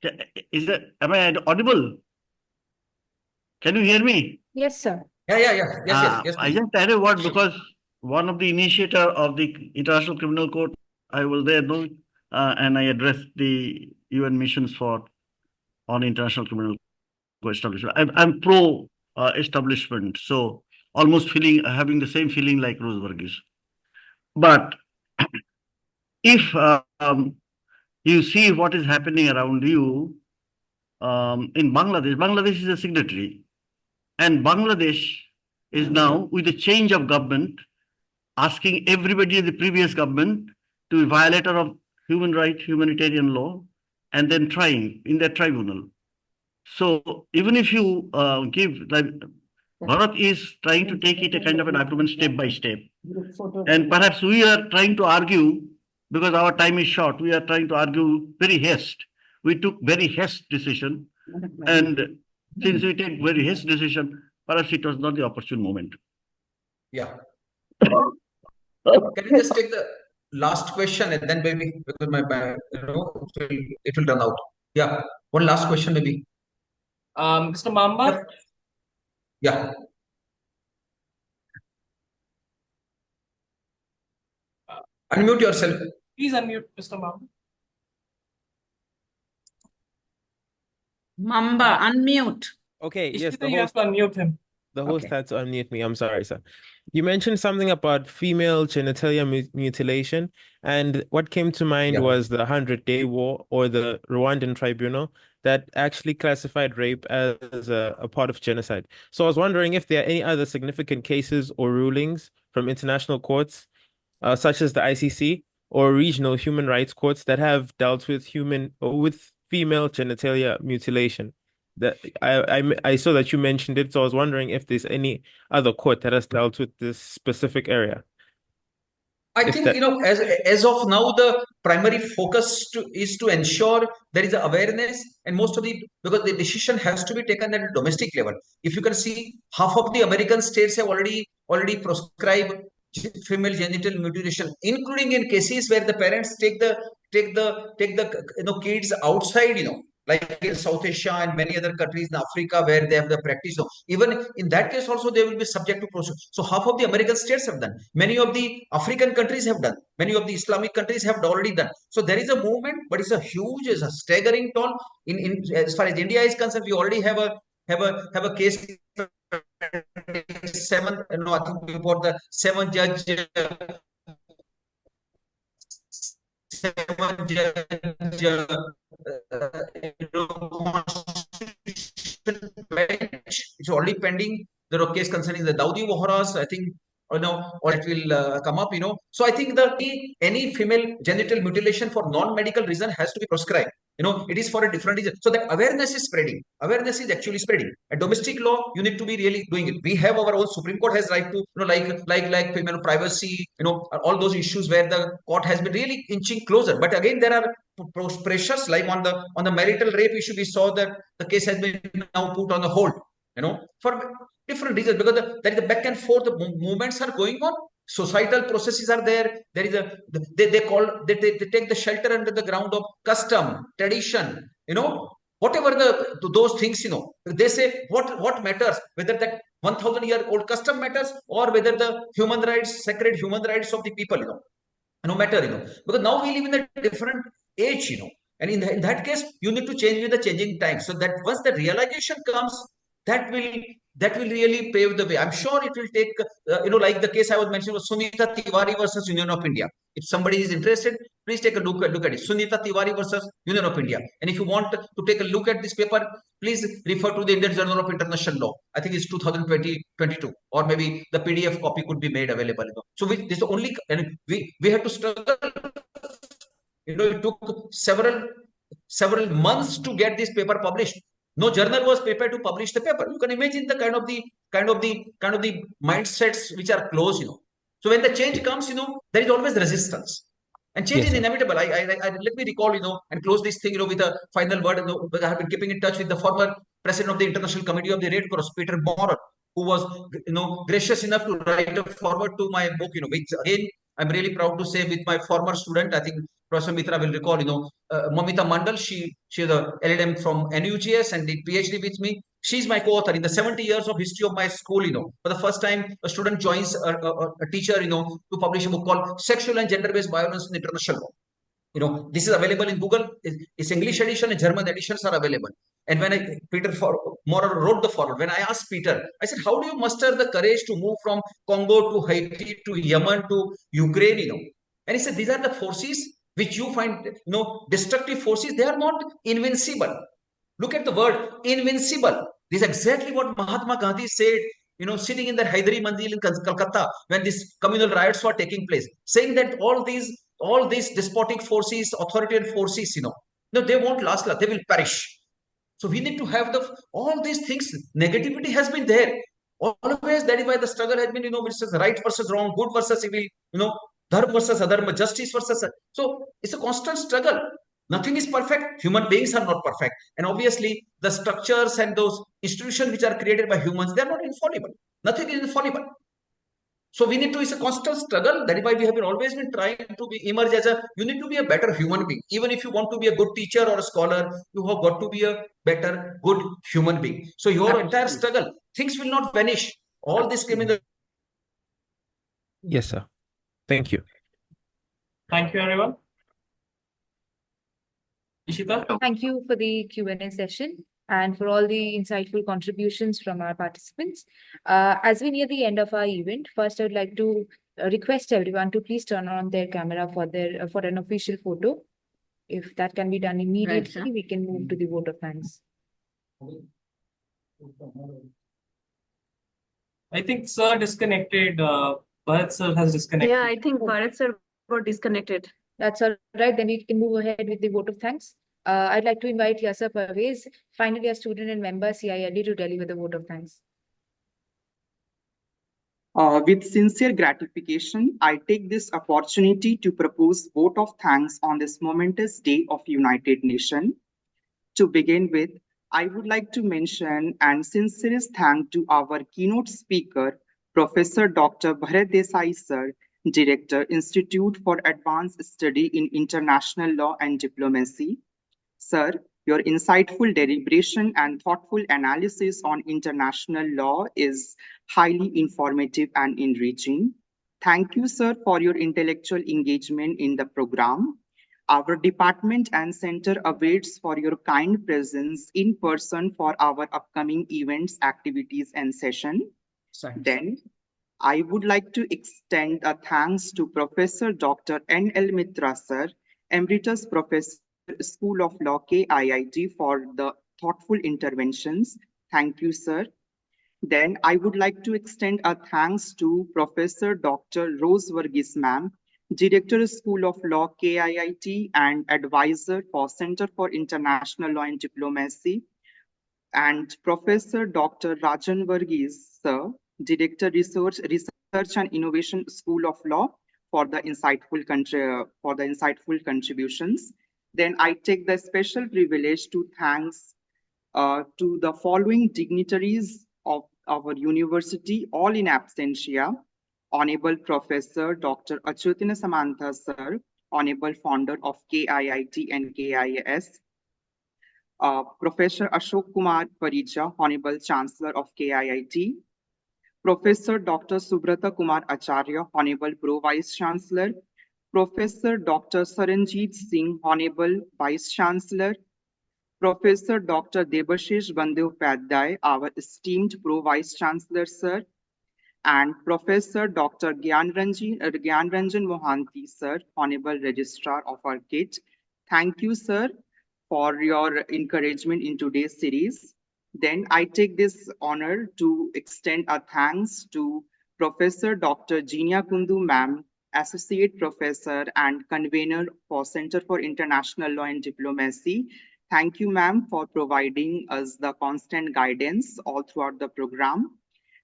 Am I audible? Can you hear me? Yes, sir. Yes. I just add a word because one of the initiator of the International Criminal Court, I was there, and I addressed the UN missions on International Criminal Court establishment. I'm pro establishment, so almost having the same feeling like Roseberg is. But if you see what is happening around you in Bangladesh is a signatory. And Bangladesh is now, with a change of government, asking everybody in the previous government to be a violator of human rights, humanitarian law, and then trying in their tribunal. So even if you Bharat is trying to take it a kind of an argument step by step. And perhaps we are trying to argue, because our time is short, we are trying to argue very haste. We took very haste decision, and since we take very hasty decision, perhaps it was not the opportune moment. Yeah. Can you just take the last question, and then maybe, because it will run out. Yeah. One last question, maybe. Mr. Mamba. Yeah. Unmute yourself. Please unmute, Mr. Mamba. Mamba, unmute. Okay, yes, you have to unmute him. The host had to unmute me. I'm sorry, sir. You mentioned something about female genitalia mutilation, and what came to mind was the 100-Day War, or the Rwandan tribunal that actually classified rape as a part of genocide. So I was wondering if there are any other significant cases or rulings from international courts, such as the ICC or regional human rights courts, that have dealt with female genitalia mutilation. That I saw that you mentioned it, so I was wondering if there's any other court that has dealt with this specific area. I think as of now, the primary focus is to ensure there is awareness, and because the decision has to be taken at a domestic level. If you can see, half of the American states have already proscribed female genital mutilation, including in cases where the parents take the kids outside, like in South Asia and many other countries in Africa where they have the practice. So even in that case also, they will be subject to process. So half of the American states have done. Many of the African countries have done. Many of the Islamic countries have already done. So there is a movement, but it's a staggering toll. In as far as India is concerned, we already have a case. I think before the seven-judge bench. It's already pending. There are case concerning the Dawoodi Bohras. I think or that will come up, So I think any female genital mutilation for non-medical reason has to be prescribed. It is for a different reason. So that awareness is spreading. Awareness is actually spreading. And domestic law, you need to be really doing it. We have our own Supreme Court has right to, like female privacy, all those issues where the court has been really inching closer. But again, there are pressures like on the marital rape issue. We saw that the case has been now put on the hold, for different reasons, because there is a back and forth, the movements are going on. Societal processes are there. There is they take the shelter under the ground of custom, tradition, whatever those things, they say what matters, whether that 1,000-year-old custom matters or whether the human rights, sacred human rights of the people, no matter, because now we live in a different age, and in that case, you need to change with the changing times. So that once the realization comes, that will really pave the way. I'm sure it will take, like the case I was mentioning was Sunita Tiwari versus Union of India. If somebody is interested, please take a look at it. Sunita Tiwari versus Union of India. And if you want to take a look at this paper, please refer to the Indian Journal of International Law. I think it's 2020-22, or maybe the PDF copy could be made available. So this is only, and we had to struggle. It took several months to get this paper published. No journal was prepared to publish the paper. You can imagine the kind of the mindsets which are close, So when the change comes, there is always resistance, and change is inevitable. Let me recall, and close this thing, with a final word. I have been keeping in touch with the former president of the International Committee of the Red Cross, Peter Morer, who was, gracious enough to write a forward to my book, which again I'm really proud to say, with my former student, I think Professor Mitra will recall, Mamita Mandal, she is a LLM from NUGS and did PhD with me. She's my co-author in the 70 years of history of my school, For the first time, a student joins a teacher, to publish a book called Sexual and Gender-Based Violence in International Law. This is available in Google. It's English edition and German editions are available. And when Peter Morer wrote the foreword, when I asked Peter, I said, how do you muster the courage to move from Congo to Haiti to Yemen to Ukraine, And he said, these are the forces which you find, destructive forces. They are not invincible. Look at the word invincible. This is exactly what Mahatma Gandhi said, sitting in the Hyderabad Mandir in Calcutta when these communal riots were taking place, saying that all these despotic forces, authoritarian forces, they won't last long. They will perish. So we need to have all these things. Negativity has been there. Always, that is why the struggle has been, which is right versus wrong, good versus evil, dharma versus adharma, justice versus. So it's a constant struggle. Nothing is perfect. Human beings are not perfect. And obviously, the structures and those institutions which are created by humans, they are not infallible. Nothing is infallible. So we need to, it's a constant struggle. That is why we have always been trying to emerge as you need to be a better human being. Even if you want to be a good teacher or a scholar, you have got to be a better, good human being. So your entire struggle, things will not vanish. All this criminal. Yes, sir. Thank you. Thank you, everyone. Ishita? Thank you for the Q&A session and for all the insightful contributions from our participants. As we near the end of our event, first I would like to request everyone to please turn on their camera for an official photo. If that can be done immediately, right, we can move to the vote of thanks. I think sir disconnected. Bharat sir has disconnected. Yeah, I think Bharat sir got disconnected. That's all right. Then we can move ahead with the vote of thanks. I'd like to invite Yasser Parvez, final year student and member CILD, to deliver the vote of thanks. With sincere gratification, I take this opportunity to propose vote of thanks on this momentous day of United Nations. To begin with, I would like to mention and sincerest thank to our keynote speaker, Professor Dr. Bharat Desai, sir, Director, Institute for Advanced Study in International Law and Diplomacy. Sir, your insightful deliberation and thoughtful analysis on international law is highly informative and enriching. Thank you, sir, for your intellectual engagement in the program. Our department and center awaits for your kind presence in person for our upcoming events, activities, and session. Then, I would like to extend a thanks to Professor Dr. N.L. Mitra, sir, Emeritus Professor, School of Law, KIIT, for the thoughtful interventions. Thank you, sir. Then I would like to extend a thanks to Professor Dr. Rose Varghese ma'am, Director School of Law, KIIT, and advisor for Center for International Law and Diplomacy, and Professor Dr. Rajan Varghese, sir, Director Research and Innovation School of Law, for the insightful contributions. Then I take the special privilege to thanks to the following dignitaries of our university, all in absentia: Honorable Professor Dr. Achyutina Samantha, sir, Honorable Founder of KIIT and KIS, Professor Ashok Kumar Parija, Honorable Chancellor of KIIT, Professor Dr. Subrata Kumar Acharya, Honorable Pro Vice Chancellor, Professor Dr. Saranjit Singh, Honorable Vice Chancellor, Professor Dr. Debashish Bandyopadhyay, our esteemed Pro Vice Chancellor, sir, and Professor Dr. Gyanranjan Mohanty, sir, Honorable Registrar of our KIIT. Thank you, sir, for your encouragement in today's series. Then I take this honor to extend a thanks to Professor Dr. Jinya Kundu ma'am, Associate Professor and Convener for Center for International Law and Diplomacy. Thank you, ma'am, for providing us the constant guidance all throughout the program.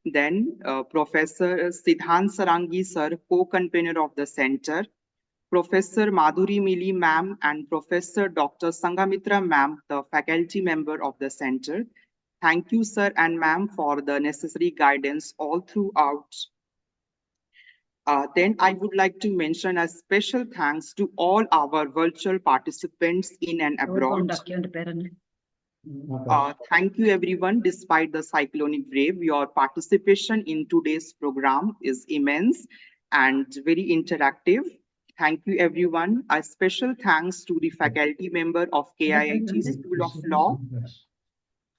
Then Professor Siddhant Sarangi, sir, co-convener of the center, Professor Madhuri Mili ma'am, and Professor Dr. Sangamitra ma'am, the faculty member of the center. Thank you, sir and ma'am, for the necessary guidance all throughout. Then I would like to mention a special thanks to all our virtual participants in and abroad. Thank you, everyone. Despite the cyclonic wave, your participation in today's program is immense and very interactive. Thank you, everyone. A special thanks to the faculty member of KIIT School of Law,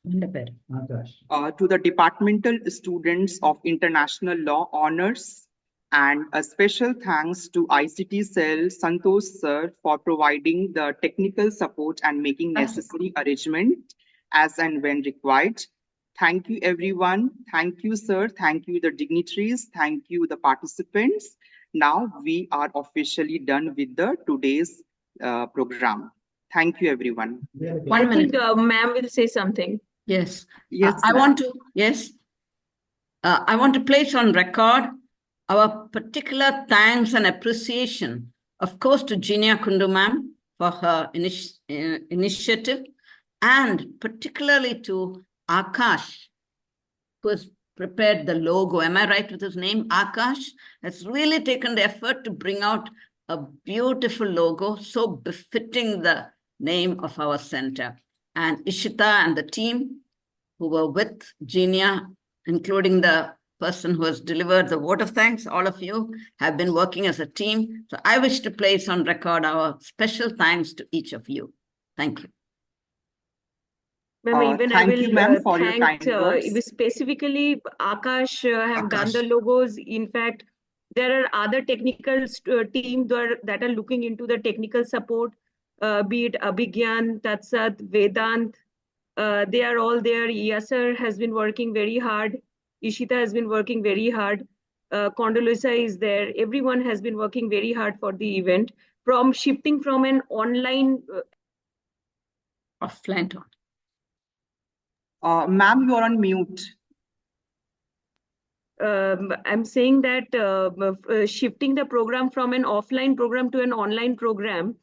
to the departmental students of International Law Honors, and a special thanks to ICT Cell Santosh sir for providing the technical support and making necessary arrangement as and when required. Thank you, everyone. Thank you, sir. Thank you, the dignitaries. Thank you, the participants. Now we are officially done with the today's program. Thank you, everyone. 1 minute. I think ma'am will say something. Yes. Yes, I want to place on record our particular thanks and appreciation, of course, to Jinya Kundu ma'am for her initiative, and particularly to Akash, who has prepared the logo. Am I right with his name? Akash has really taken the effort to bring out a beautiful logo, so befitting the name of our center. And Ishita and the team who were with Jinya, including the person who has delivered the vote of thanks, all of you have been working as a team. So I wish to place on record our special thanks to each of you. Thank you. Ma'am, even I will thank specifically Akash have done the logos. In fact, there are other technical teams that are looking into the technical support, be it Abhigyan, Tatsat, Vedant. They are all there. Yasser has been working very hard. Ishita has been working very hard. Condoleezza is there. Everyone has been working very hard for the event. From shifting from an online offline to ma'am, you're on mute. I'm saying that shifting the program from an offline program to an online program,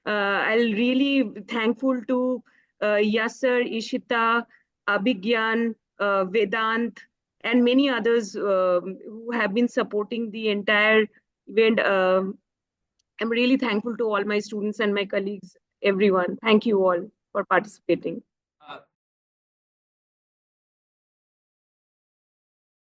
I'll really thankful to Yasser, Ishita, Abhigyan, Vedant, and many others who have been supporting the entire event. I'm really thankful to all my students and my colleagues, everyone. Thank you all for participating.